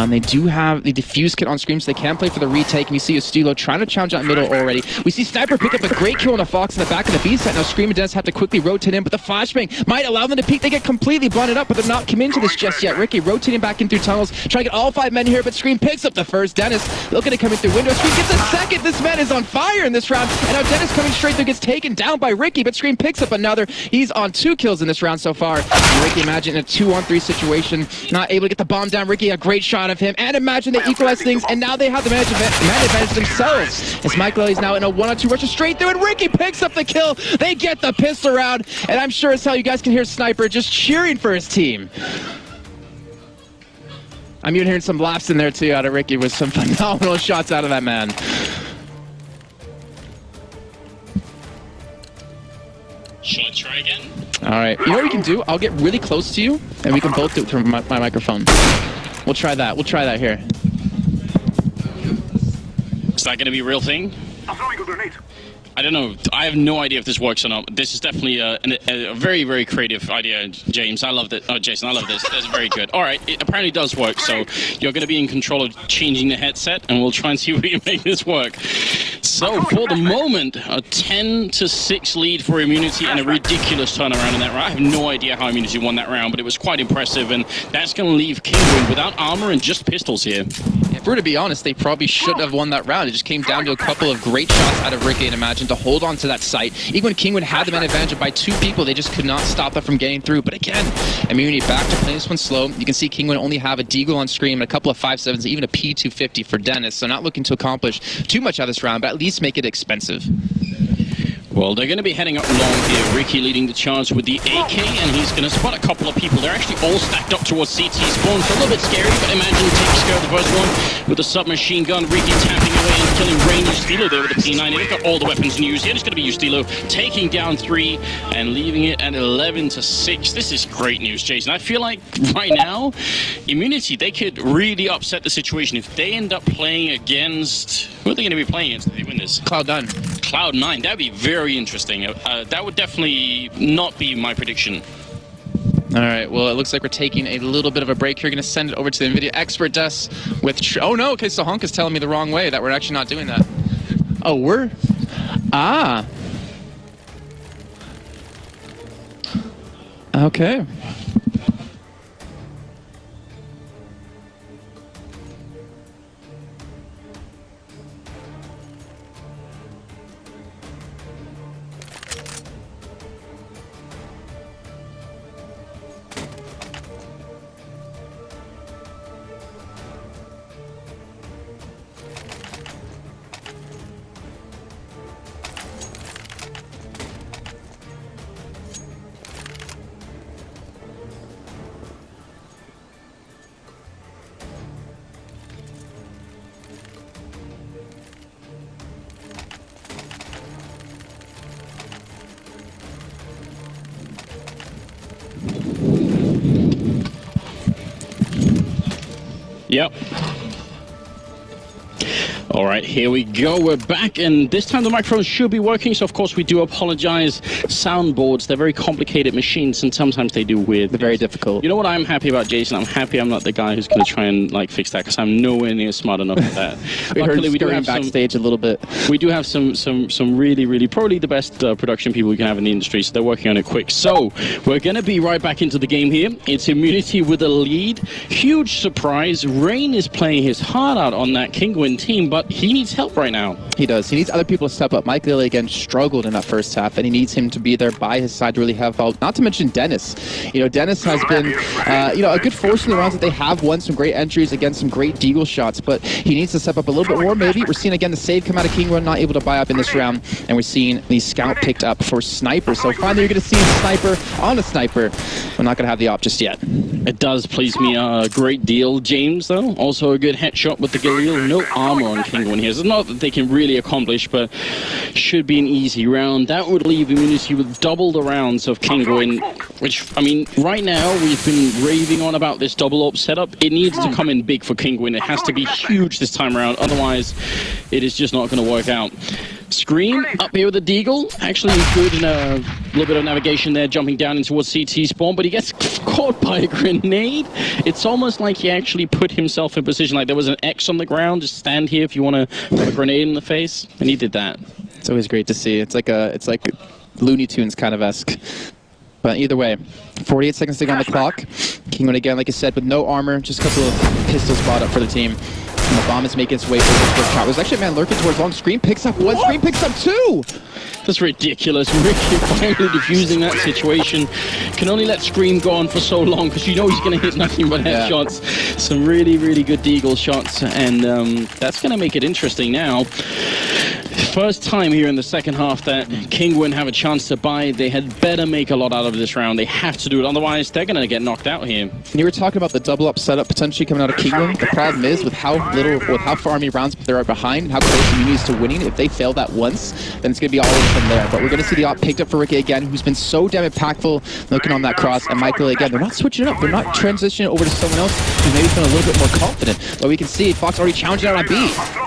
They do have the defuse kit on Scream, so they can play for the retake. And you see Estilo trying to challenge out middle already. We see Sniper pick up a great kill on the Fox in the back of the B set. Now Scream and Dennis have to quickly rotate in, but the flashbang might allow them to peek. They get completely blinded up, but they're not come into this just yet. Ricky rotating back in through tunnels, trying to get all 5 men here, but Scream picks up the first. Dennis looking to come in through window. Scream gets a second. This man is on fire in this round. And now Dennis coming straight through gets taken down by Ricky, but Scream picks up another. He's on 2 kills in this round so far. And Ricky, Imagine, in a 2-on-3 situation, not able to get the bomb down. Ricky, a great shot of him. And Imagine, they equalize things, and now they have the man advantage themselves. As Michael is now in a 1-on-2 rush straight through, and Ricky picks up the kill. They get the pistol round, and I'm sure as hell you guys can hear Sniper just cheering for his team. I'm even hearing some laughs in there too out of Ricky with some phenomenal shots out of that man. Shall I try again? All right. You know what we can do? I'll get really close to you, and we can both do it through my microphone. We'll try that. We'll try that here. Is that going to be a real thing? I'm throwing a grenade. I don't know. I have no idea if this works or not. This is definitely a very, very creative idea, James. I love it. Oh, Jason, I love this. That's very good. All right, it apparently does work. So you're going to be in control of changing the headset, and we'll try and see if we can make this work. So for the moment, a 10-6 lead for Immunity and a ridiculous turnaround in that round. I have no idea how Immunity won that round, but it was quite impressive, and that's going to leave Kinguin without armor and just pistols here. If we're to be honest, they probably shouldn't have won that round. It just came down to a couple of great shots out of Ricky and Imagine to hold on to that site. Even when Kinguin had the man advantage by 2 people, they just could not stop that from getting through. But again, Immunity back to playing this one slow. You can see Kinguin only have a Deagle on Scream and a couple of 5.7s, even a P250 for Dennis. So not looking to accomplish too much out of this round, but at least make it expensive. Well, they're going to be heading up long here. Ricky leading the charge with the AK, and he's going to spot a couple of people. They're actually all stacked up towards CT spawn. It's a little bit scary, but Imagine takes care of the first one with a submachine gun. Ricky tapping away and killing Rain. Ustilo there with the P90. They've got all the weapons in use here. It's going to be Ustilo taking down 3 and leaving it at 11-6. This is great news, Jason. I feel like right now, Immunity, they could really upset the situation if they end up playing against... Who are they going to be playing against if they win this? Cloud9. Cloud9. That'd be very interesting. That would definitely not be my prediction. All right, well, it looks like we're taking a little bit of a break here. We're going to send it over to the NVIDIA expert desk with... Oh, no, okay, so Honk is telling me the wrong way, that we're actually not doing that. Oh, we're... Ah. Okay. Yep. All right, here we go. We're back, and this time the microphones should be working. So, of course, we do apologize. Soundboards, they're very complicated machines, and sometimes they do weird. They're very difficult. You know what I'm happy about, Jason? I'm happy I'm not the guy who's going to try and like fix that, because I'm nowhere near smart enough for that. Luckily, we do have backstage a little bit. We do have some really probably the best production people we can have in the industry. So they're working on it quick. So we're going to be right back into the game here. It's Immunity with a lead. Huge surprise. Rain is playing his heart out on that Kinguin team, but he needs help right now. He does. He needs other people to step up. Mike Lilly, again, struggled in that first half, and he needs him to be there by his side to really have help. Not to mention Dennis. You know, Dennis has been, a good force in the rounds that they have won some great entries against some great deagle shots, but he needs to step up a little bit more, maybe. We're seeing, again, the save come out of Kinguin, not able to buy up in this round, and we're seeing the scout picked up for Sniper. So finally, you're going to see a Sniper on a Sniper. We're not going to have the op just yet. It does please me a great deal, James, though. Also a good headshot with the Galil. No armor on Kinguin here. It's not that they can really accomplish, but should be an easy round. That would leave Immunity with double the rounds of Kinguin, which, I mean, right now we've been raving on about this double op setup. It needs to come in big for Kinguin. It has to be huge this time around. Otherwise, it is just not going to work out. Scream up here with the deagle. Actually good in a little bit of navigation there, jumping down in towards CT spawn, but he gets caught by a grenade. It's almost like he actually put himself in position, like there was an X on the ground, just stand here if you want to put a grenade in the face, and he did that. It's always great to see. It's like Looney Tunes kind of esque. But either way, 48 seconds to go on the clock. Kinguin again, like I said, with no armor, just a couple of pistols bought up for the team. And the bomb is making its way over to the top. There's actually a man lurking towards long. Screen picks up one, Screen picks up two! That's ridiculous. Ricky finally defusing that situation. Can only let Scream go on for so long, because you know he's going to hit nothing but headshots. Some really good deagle shots, and that's going to make it interesting now. First time here in the second half that Kinguin have a chance to buy. They had better make a lot out of this round. They have to do it, otherwise they're going to get knocked out here. And you were talking about the double up setup potentially coming out of Kinguin. The problem is with how far many rounds there are behind, and how close Immunity is to winning. If they fail that once, then it's going to be all over from there. But we're going to see the op picked up for Ricky again, who's been so damn impactful looking on that cross. And Michael again, they're not switching it up. They're not transitioning over to someone else who's maybe been a little bit more confident. But we can see Fox already challenging out on B.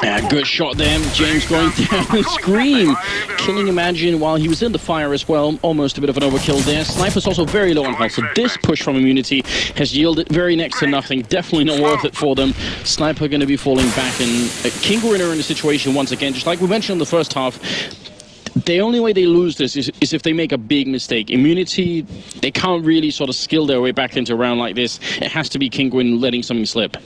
Yeah, good shot there. James going down. Scream killing Imagine while he was in the fire as well. Almost a bit of an overkill there. Sniper's also very low on health, so this push from Immunity has yielded very next to nothing. Definitely not worth it for them. Sniper going to be falling back, and Kinguin are in a situation once again, just like we mentioned in the first half. The only way they lose this is if they make a big mistake. Immunity, they can't really sort of skill their way back into a round like this. It has to be Kinguin letting something slip.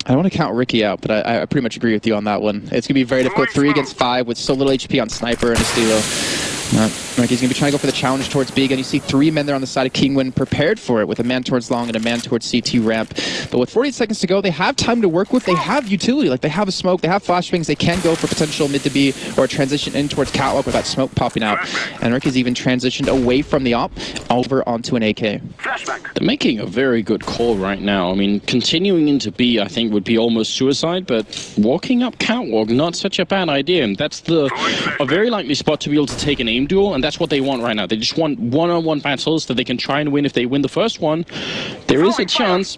I don't want to count Ricky out, but I pretty much agree with you on that one. It's going to be very difficult. 3 against 5 with so little HP on Sniper and Estilo. Ricky's going to be trying to go for the challenge towards B. And you see 3 men there on the side of Kinguin prepared for it, with a man towards long and a man towards CT ramp. But with 48 seconds to go, they have time to work with. They have utility. Like, they have a smoke. They have flashbangs. They can go for potential mid to B or a transition in towards Catwalk with that smoke popping out. And Ricky's even transitioned away from the op over onto an AK. They're making a very good call right now. I mean, continuing into B, I think, would be almost suicide, but walking up Catwalk, not such a bad idea. And that's a very likely spot to be able to take an aim duel, and that's what they want right now. They just want one-on-one battles that they can try and win. If they win the first one, there is a chance.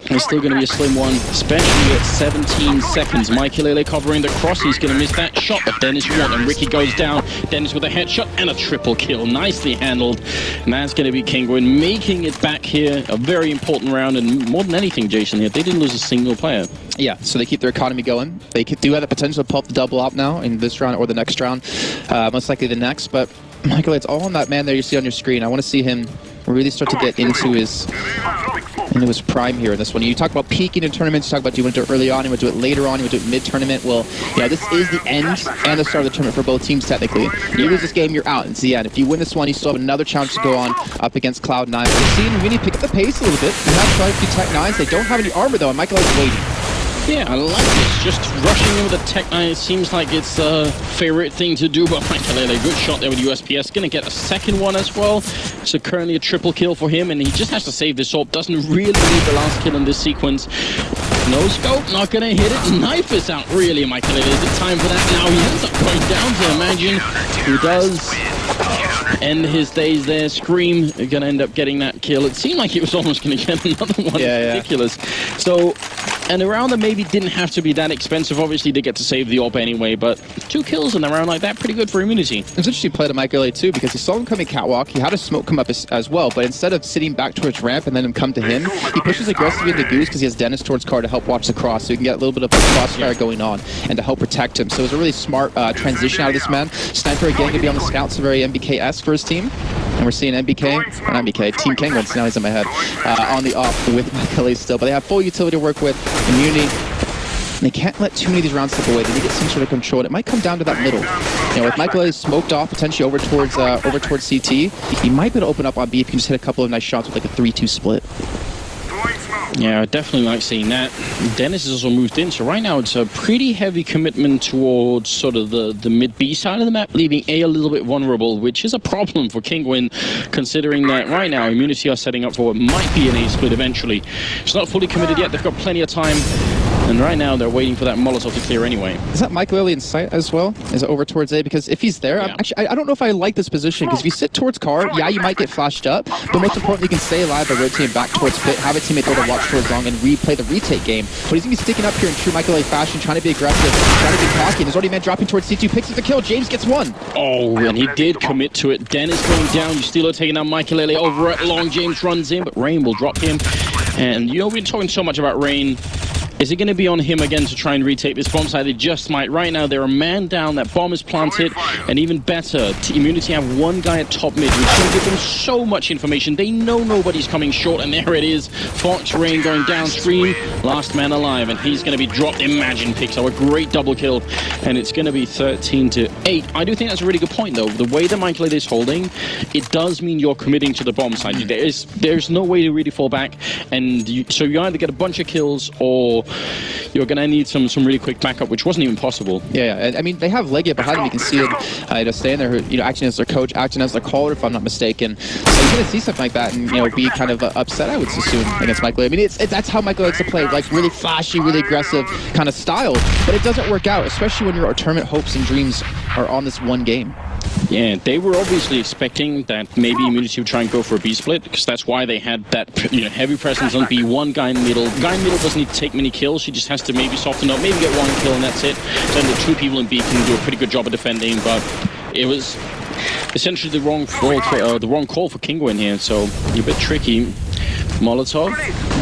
It's still going to be a slim one, especially at 17 seconds. Mike Lele covering the cross. He's going to miss that shot, but Dennis won, and Ricky goes down. Dennis with a headshot and a triple kill. Nicely handled. And that's going to be Kinguin making it back here. A very important round, and more than anything, Jason, here, they didn't lose a single player. Yeah, so they keep their economy going. They do have the potential to pull up the double up now in this round or the next round. Most likely the next, but Michael, it's all on that man there you see on your screen. I want to see him really start to get into his prime here in this one. You talk about peaking in tournaments, you talk about do you want to do it early on, you want to do it later on, you want to do it mid-tournament. Well, yeah, this is the end and the start of the tournament for both teams, technically. You lose this game, you're out. It's the end. If you win this one, you still have another challenge to go on up against Cloud9. But we're seeing Muni pick up the pace a little bit. They have tried a few Tech 9s. They don't have any armor, though, and Michael is waiting. Yeah, I like this. Just rushing in with a Tech 9, it seems like it's a favorite thing to do, but Michaelele, good shot there with USPS. Gonna get a second one as well. So currently a triple kill for him, and he just has to save this AWP. Doesn't really need the last kill in this sequence. No scope, not gonna hit it. Knife is out, really, Michaelele. Is it time for that now? He ends up going down to Imagine, who does end his days there. Scream gonna end up getting that kill. It seemed like he was almost gonna get another one. Yeah, ridiculous. So, and a round that maybe didn't have to be that expensive. Obviously, they get to save the AWP anyway, but 2 kills in a round like that, pretty good for Immunity. It's interesting play to Michael too, because he saw him coming catwalk. He had a smoke come up as well, but instead of sitting back towards ramp and then him come to him, he pushes aggressively into Goose because he has Dennis towards car to help watch the cross, so he can get a little bit of a crossfire going on and to help protect him. So it was a really smart transition out of this man. Sniper again going to be on the scouts, very MBK-esque for his team. And we're seeing MBK, or not MBK, Team Kinguin, now he's in my head, on the off with Michael still. But they have full utility to work with, Immunity. They can't let too many of these rounds slip away. They need to get some sort of control. And it might come down to that middle. You know, with Michael smoked off, potentially over towards CT, he might be able to open up on B if you can just hit a couple of nice shots with like a 3-2 split. Yeah, I definitely like seeing that. Dennis has also moved in, so right now it's a pretty heavy commitment towards sort of the mid-B side of the map, leaving A a little bit vulnerable, which is a problem for Kinguin, considering that right now Immunity are setting up for what might be an A split eventually. It's not fully committed yet, they've got plenty of time, and right now they're waiting for that Molotov to clear anyway. Is that Mike Lilly in sight as well? Is it over towards A? Because if he's there, Yeah. I don't know if I like this position, because if you sit towards car, yeah, you might get flashed up, but most importantly, you can stay alive by rotating back towards pit, have a teammate there to watch towards long, and replay the retake game. But he's going to be sticking up here in true Michael Lilly fashion, trying to be aggressive, trying to be cocky. There's already a man dropping towards C2, picks up the kill, James gets one. Oh, and he did commit to it. Dennis going down, Steelo taking down Michaelele over at long. James runs in, but Rain will drop him. And, you know, we've been talking so much about Rain. Is it going to be on him again to try and retake this bomb site? They just might. Right now, they're a man down. That bomb is planted. And even better, Immunity have one guy at top mid, which will give them so much information. They know nobody's coming short, and there it is. Fox, Rain going downstream. Last man alive, and he's going to be dropped. Imagine picks up a great double kill, and it's going to be 13-8. I do think that's a really good point, though. The way that Michael is holding, it does mean you're committing to the bomb site. There's no way to really fall back, and so you either get a bunch of kills or you're going to need some really quick backup, which wasn't even possible. Yeah, I mean, they have Legia behind them. You can see it, staying there, acting as their coach, acting as their caller, if I'm not mistaken. So you're going to see something like that and, be kind of upset, I would assume, against Michael. I mean, that's how Michael likes to play, like really flashy, really aggressive kind of style. But it doesn't work out, especially when your tournament hopes and dreams are on this one game. Yeah, they were obviously expecting that maybe Immunity would try and go for a B split, because that's why they had that heavy presence on B. One guy in the middle. Guy in the middle doesn't need to take many kills. He just has to maybe soften up, maybe get one kill, and that's it. Then the 2 people in B can do a pretty good job of defending, but it was essentially the wrong call for Kinguin here, so a bit tricky. Molotov,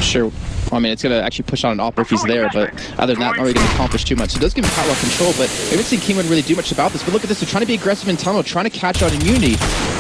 Sure. I mean, it's going to actually push on an AWP if he's there, but other than that, not really going to accomplish too much. So it does give him power control, but we haven't seen Kinguin really do much about this. But look at this, they're trying to be aggressive in tunnel, trying to catch out Immunity,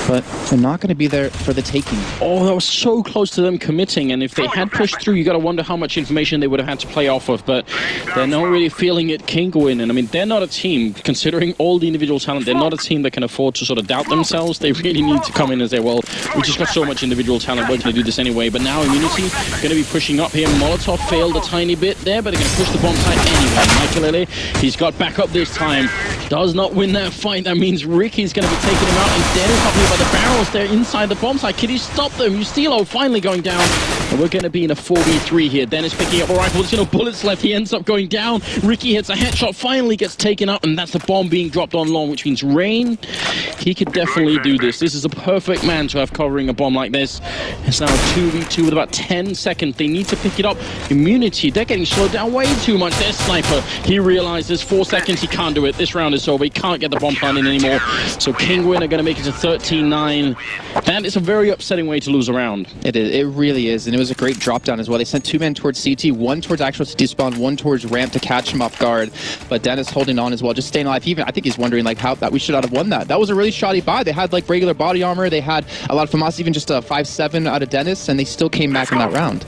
but they're not going to be there for the taking. Oh, that was so close to them committing, and if they had pushed through, you got to wonder how much information they would have had to play off of, but they're not really feeling it. Kinguin, and I mean, they're not a team, considering all the individual talent, they're not a team that can afford to sort of doubt themselves. They really need to come in and say, well, we just got so much individual talent, we're going to do this anyway. But now Immunity going to be pushing up here. Molotov failed a tiny bit there, but they're going to push the bomb site anyway. Michaelele, he's got back up this time. Does not win that fight. That means Ricky's going to be taking him out, and Dennis up here by the barrels there inside the bomb site. Can he stop them? Steelo finally going down, and we're going to be in a 4v3 here. Dennis picking up a rifle. There's no bullets left. He ends up going down. Ricky hits a headshot, finally gets taken out, and that's the bomb being dropped on long, which means Rain, he could definitely do this. This is a perfect man to have covering a bomb like this. It's now a 2v2 with about 10 seconds. They need to pick it up. Immunity, they're getting slowed down way too much. There's Sniper. He realizes 4 seconds he can't do it. This round is over. He can't get the bomb plant in anymore. So Kinguin are going to make it to 13-9. That is a very upsetting way to lose a round. It is. It really is. And it was a great drop down as well. They sent 2 men towards CT, 1 towards actual CT spawn, 1 towards ramp to catch him off guard. But Dennis holding on as well, just staying alive. Even I think he's wondering like how that we should have won that. That was a really shoddy buy. They had like regular body armor. They had a lot of FAMAS, even just a 5-7 out of Dennis, and they still came back in that round.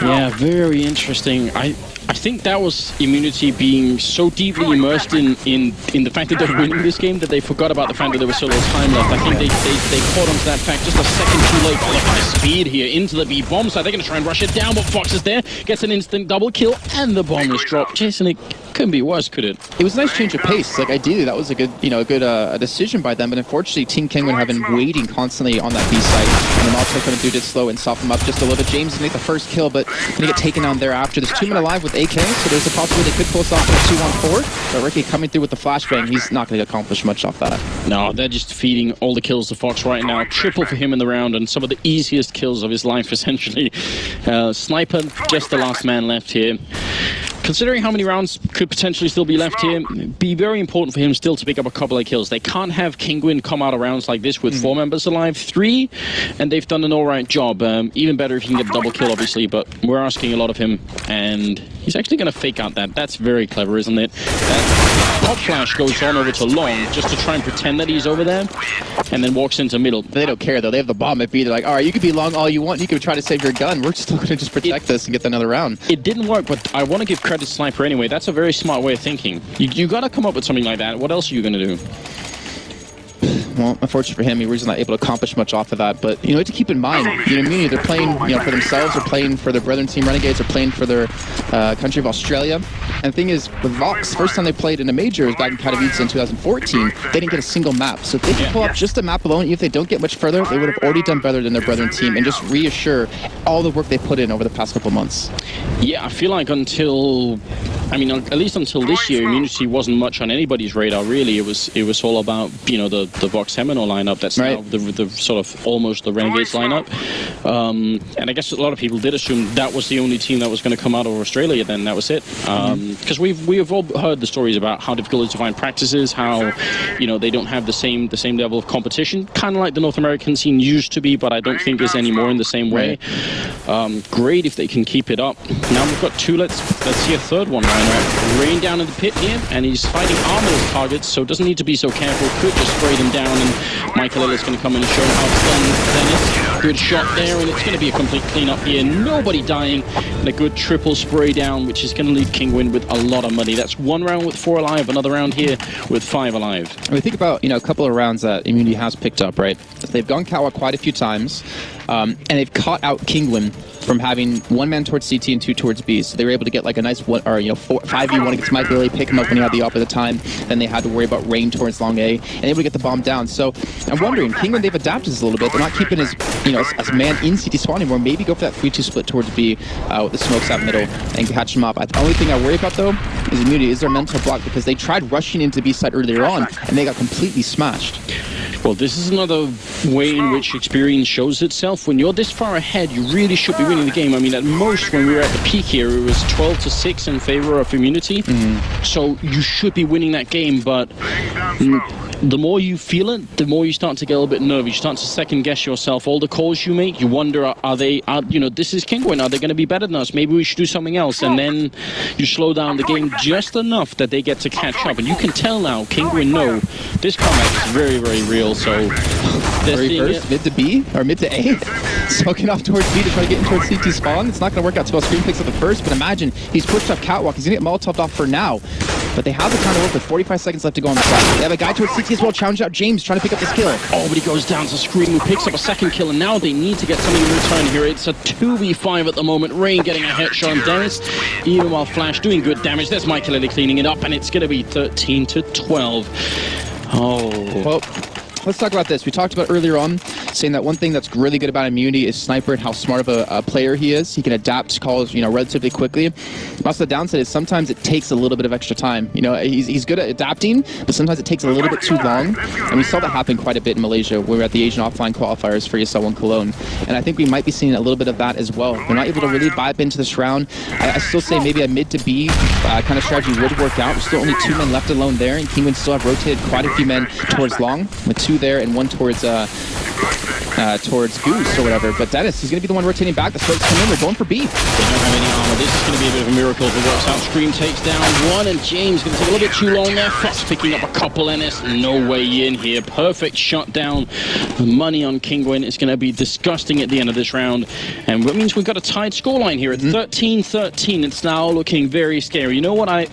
Yeah, very interesting. I think that was Immunity being so deeply immersed in the fact that they're winning this game that they forgot about the fact that there was so little time left. I think they caught on to that fact just a second too late. But high speed here into the B bomb side. They're going to try and rush it down, but Fox is there, gets an instant double kill, and the bomb is dropped. Jason, it couldn't be worse, could it? It was a nice change of pace. Like ideally, that was a good, decision by them. But unfortunately, Team Kinguin have been waiting constantly on that B site, and the Molotov going to do it slow and soften them up just a little bit. James make the first kill, but going to get taken down thereafter. There's 2 men alive with AK, so there's a possibility they could pull us off in a 2-on-4. But Ricky coming through with the flashbang, he's not going to accomplish much off that. No, they're just feeding all the kills to Fox right now. Triple for him in the round, and some of the easiest kills of his life, essentially. Sniper, just the last man left here. Considering how many rounds could potentially still be left here, be very important for him still to pick up a couple of kills. They can't have Kinguin come out of rounds like this with 4 members alive, 3, and they've done an alright job. Even better if he can get a double kill, obviously, but we're asking a lot of him, and he's actually going to fake out that. That's very clever, isn't it? That hot flash goes on over to long just to try and pretend that he's over there, and then walks into middle. They don't care, though. They have the bomb at B. They're like, all right, you could be long all you want. You could try to save your gun. We're still going to just protect this and get another round. It didn't work, but I want to give credit to Sniper anyway. That's a very smart way of thinking. You got to come up with something like that. What else are you going to do? Well, unfortunately for him, he was not able to accomplish much off of that. But, to keep in mind, Immunity, they're playing, for themselves, they're playing for their brethren team Renegades, they're playing for their country of Australia. And the thing is, with Vox, first time they played in a major was back in Katowice in 2014. They didn't get a single map. So if they could pull up just a map alone, even if they don't get much further, they would have already done better than their brethren team and just reassure all the work they put in over the past couple months. Yeah, I feel like at least until this year, Immunity wasn't much on anybody's radar, really. It was all about, the Vox Seminole lineup. That's now the sort of almost the Renegades lineup. And I guess a lot of people did assume that was the only team that was going to come out of Australia then. That was it. Because we have all heard the stories about how difficult it is to find practices, how, they don't have the same level of competition, kind of like the North American scene used to be, but I don't think is anymore in the same way. Great if they can keep it up. Now we've got 2. Let's see a third one right now. Rain down in the pit here, and he's fighting armorless targets, so doesn't need to be so careful. Could just spray them down, and Michael Ellis going to come in and show how it's done. Dennis, good shot there, and it's going to be a complete cleanup here. Nobody dying, and a good triple spray down, which is going to leave Kinguin with a lot of money. That's 1 round with 4 alive, another round here with 5 alive. When we think about, a couple of rounds that Immunity has picked up, right? They've gone catwalk quite a few times, and they've caught out Kinguin from having 1 man towards CT and 2 towards B. So they were able to get like a nice 5v1 against Mike Lilly, pick him up when he had the op at the time. Then they had to worry about rain towards long A, and able to get the bomb down. So I'm wondering, Kinguin, they've adapted this a little bit. They're not keeping as as man in CT spawn anymore. Maybe go for that 3-2 split towards B with the smokes out middle and catch them up. The only thing I worry about though is Immunity, is their mental block, because they tried rushing into B side earlier on and they got completely smashed. Well, this is another way in which experience shows itself. When you're this far ahead, you really should be winning the game. I mean, at most, when we were at the peak here, it was 12-6 in favor of Immunity. So you should be winning that game, but the more you feel it, the more you start to get a little bit nervous. You start to second guess yourself. All the calls you make, you wonder, this is Kinguin. Are they going to be better than us? Maybe we should do something else. And then you slow down the game just enough that they get to catch up. And you can tell now, Kinguin know this comeback is very, very real. So first, mid to B or mid to A, smoking off towards B to try to get in towards CT spawn. It's not going to work out too well. Screen picks up the first, but imagine he's pushed up catwalk. He's going to get Molotoved off for now. But they have the counter work with 45 seconds left to go on the side. They have a guy towards CT as well, challenge out James, trying to pick up this kill. Oh, but he goes down to Scream, who picks up a second kill, and now they need to get something in return here. It's a 2v5 at the moment. Rain getting a headshot on Dennis, even while Flash doing good damage. There's Michael Ellie cleaning it up, and it's going to be 13-12. Oh. Well, let's talk about this. We talked about earlier on saying that one thing that's really good about Immunity is Sniper and how smart of a player he is. He can adapt calls, relatively quickly. Also, the downside is sometimes it takes a little bit of extra time. He's good at adapting, but sometimes it takes a little bit too long. And we saw that happen quite a bit in Malaysia. We were at the Asian offline qualifiers for ESL 1 Cologne. And I think we might be seeing a little bit of that as well. We're not able to really vibe into this round. I still say maybe a mid to B kind of strategy would work out. There's still only 2 men left alone there, and Kinguin still have rotated quite a few men towards long, with 2 there and 1 towards towards Goose or whatever. But Dennis, he's going to be the one rotating back. The smokes come in. They're going for B. They don't have any armor. This is going to be a bit of a miracle if it works out. Scream takes down one, and James going to take a little bit too long there. Fox picking up a couple, NS. No way in here. Perfect shutdown. The money on Kinguin is going to be disgusting at the end of this round. And that means we've got a tied scoreline here at 13-13. It's now looking very scary. You know what I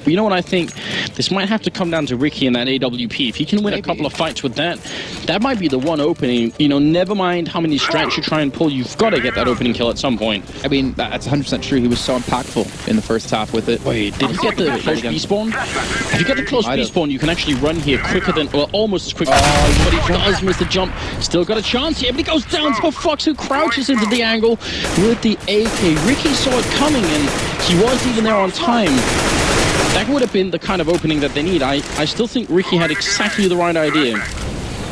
think? This might have to come down to Ricky and that AWP. If he can win a couple of fights with that, that might be the one opening. You know, never mind how many strats you try and pull, you've got to get that opening kill at some point. I mean, that's 100% true. He was so impactful in the first half with it. Wait, did you get the close B spawn? If you get the close B spawn, you can actually run here quicker than, well, almost as quick as but he does miss the jump. Still got a chance here, but he goes down to Fox, who crouches into the angle with the AK. Ricky saw it coming, and he was even there on time. That would have been the kind of opening that they need. I still think Ricky had exactly the right idea.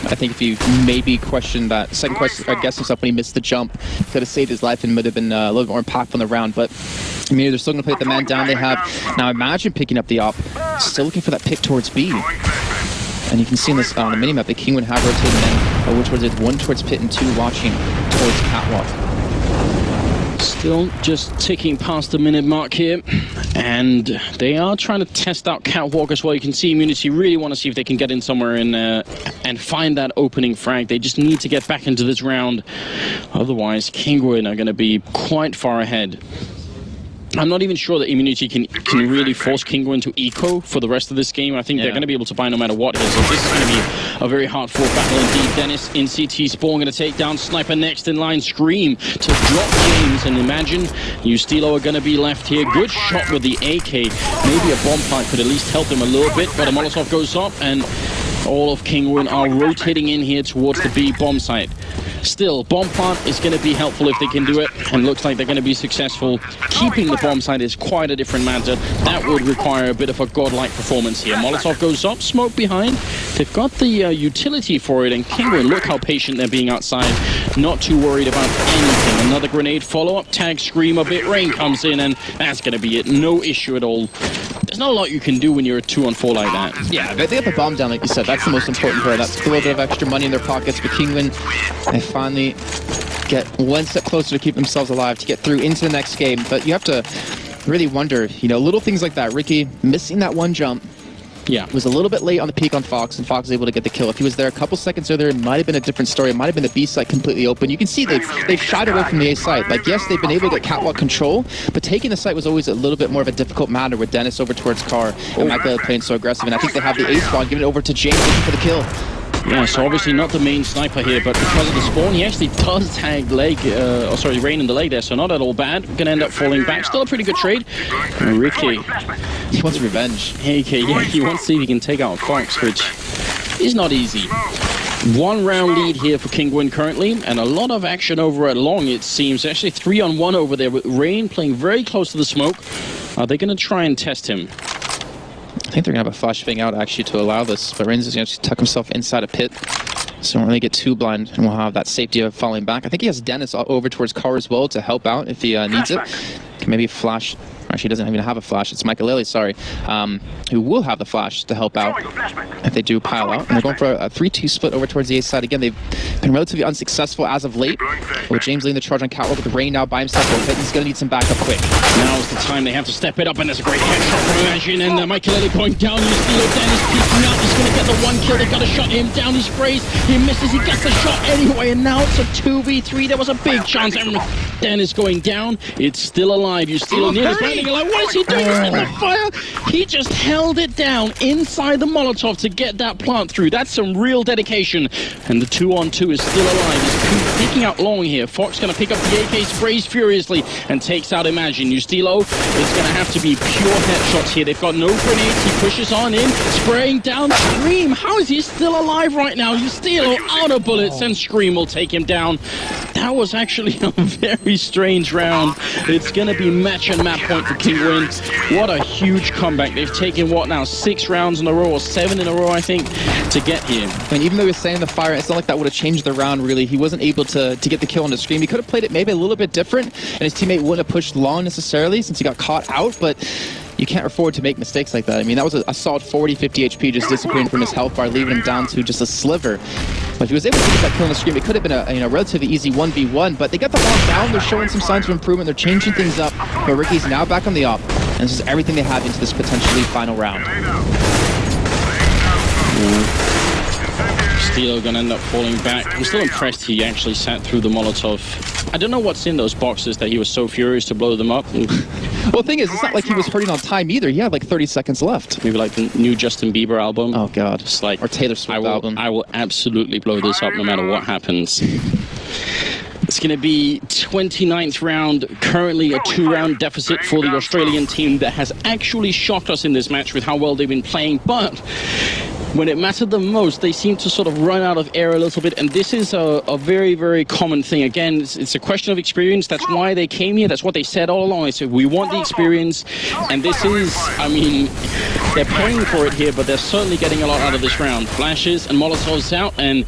I think if you maybe question that second question, I guess himself when he missed the jump, could have saved his life and would have been a little bit more impactful in the round. But I mean, they're still going to play the man down they have. Now imagine picking up the op, still looking for that pick towards B. And you can see on this on the minimap, the Kinguin have rotated in, which was it, one towards pit and two watching towards catwalk. Still just ticking past the minute mark here, and they are trying to test out Catwalk as well. You can see Immunity really want to see if they can get in somewhere and find that opening frag. They just need to get back into this round. Otherwise, Kinguin are going to be quite far ahead. I'm not even sure that Immunity can really force Kinguin to eco for the rest of this game. I think they're going to be able to buy no matter what here. So this is going to be a very hard-fought battle indeed. Dennis in CT spawn going to take down Sniper next in line. Scream to drop James, and imagine Ustilo are going to be left here. Good shot with the AK. Maybe a bomb plant could at least help them a little bit, but a Molotov goes up, and all of Kinguin are rotating in here towards the B bomb site. Still, bomb plant is going to be helpful if they can do it, and looks like they're going to be successful. Keeping the bomb site is quite a different matter. That would require a bit of a godlike performance here. Molotov goes up, smoke behind. They've got the utility for it, and Kinguin, look how patient they're being outside. Not too worried about anything. Another grenade follow-up, tag Scream a bit. Rain comes in, and that's going to be it. No issue at all. There's not a lot you can do when you're a 2-on-4 like that. Yeah, they get the bomb down, like you said. That's the most important part. That's a little bit of extra money in their pockets. But Kinguin, they finally get one step closer to keep themselves alive, to get through into the next game. But you have to really wonder, you know, little things like that. Ricky missing that one jump. Yeah, was a little bit late on the peak on Fox, and Fox was able to get the kill. If he was there a couple seconds earlier, it might have been a different story. It might have been the B site completely open. You can see they've shied away from the A site. Like, yes, they've been able to get catwalk control, but taking the site was always a little bit more of a difficult matter with Dennis over towards Carr and Michael playing so aggressive. And I think they have the A spawn, giving it over to James looking for the kill. Yeah, so obviously not the main sniper here, but because of the spawn, he actually does tag leg, Rain in the leg there, so not at all bad. Gonna end up falling back. Still a pretty good trade. Ricky, he wants revenge. AK, yeah, he wants to see if he can take out Fox, which is not easy. 1 round lead here for Kinguin currently, and a lot of action over at Long, it seems. Actually 3-on-1 over there with Rain playing very close to the smoke. Are they gonna try and test him? I think they're going to have a flashbang out, actually, to allow this. But Reigns is going to tuck himself inside a pit, so won't really get too blind, and we'll have that safety of falling back. I think he has Dennis over towards Carr as well to help out if he needs it. Can maybe flash. Actually, he doesn't even have a flash. It's Michael Lilly, sorry, who will have the flash to help out if they do pile out. And they're going for a 3-2 split over towards the A side. Again, they've been relatively unsuccessful as of late. With James leading the charge on Catwalk, with Rain now by himself. He's going to need some backup quick. Now is the time they have to step it up, and there's a great headshot from Imagine, and Michael Lilly going down. Ustilo Dennis peeking out. He's going to get the 1 kill. They've got to shut him down. He sprays. He misses. He gets the shot anyway, and now it's a 2v3. There was a big chance. Dennis going down. It's still alive. Ustilo near his landing. Like, what is he doing? He's in the fire. He just held it down inside the Molotov to get that plant through. That's some real dedication. And the 2-on-2 is still alive. He's picking out Long here. Fox going to pick up the AK, sprays furiously, and takes out Imagine. Ustilo is going to have to be pure headshots here. They've got no grenades. He pushes on in, spraying down Scream. How is he still alive right now? Ustilo out of bullets, and Scream will take him down. That was actually a very strange round. It's going to be match and map point for Kinguin. What a huge comeback. They've taken, what now, 6 rounds in a row, or 7 in a row, I think, to get here. And even though he was staying in the fire, it's not like that would have changed the round, really. He wasn't able to get the kill on the Scream. He could have played it maybe a little bit different, and his teammate wouldn't have pushed Long necessarily since he got caught out, but You can't afford to make mistakes like that. I mean, that was a solid 40, 50 HP just disappearing from his health bar, leaving him down to just a sliver. But if he was able to get that kill on the screen, it could have been a relatively easy 1v1, but they got the ball down. They're showing some signs of improvement. They're changing things up, but Ricky's now back on the op, and this is everything they have into this potentially final round. Stilo gonna end up falling back. I'm still impressed he actually sat through the Molotov. I don't know what's in those boxes that he was so furious to blow them up. Well, the thing is, it's not like he was hurting on time either. He had like 30 seconds left. Maybe like the new Justin Bieber album. Oh god. It's like, or Taylor Swift album. I will absolutely blow this up no matter what happens. It's going to be 29th round, currently a 2-round deficit for the Australian team that has actually shocked us in this match with how well they've been playing, but when it mattered the most, they seem to sort of run out of air a little bit, and this is a very, very common thing. Again, it's a question of experience. That's why they came here. That's what they said all along. They said, we want the experience, and this is, I mean, they're paying for it here, but they're certainly getting a lot out of this round. Flashes and Molotovs out, and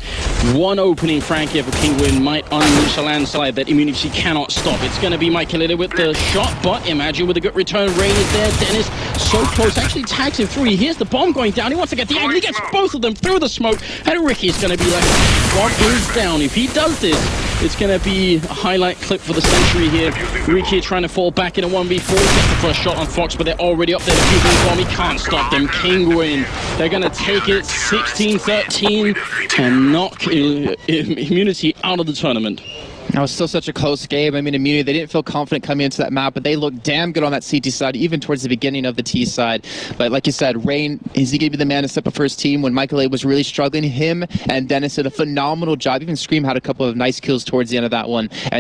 one opening frag here for Kinguin might unleash a landslide that Immunity cannot stop. It's going to be Michael with the shot, but Imagine with a good return. Rain is there. Dennis so close, actually tags him through. He hears the bomb going down. He wants to get the angle. He gets both of them through the smoke, and Ricky's going to be like, what is down? If he does this, it's going to be a highlight clip for the century here. Ricky trying to fall back in a 1v4, gets the first shot on Fox, but they're already up there. The Cuban bomb, he can't stop them. Kinguin, they're going to take it 16-13 and knock Immunity out of the tournament. That was still such a close game. I mean, Immunity, they didn't feel confident coming into that map, but they looked damn good on that CT side, even towards the beginning of the T side. But like you said, Rain, is he going to be the man to step up for his team when Michael A was really struggling? Him and Dennis did a phenomenal job. Even Scream had a couple of nice kills towards the end of that one. And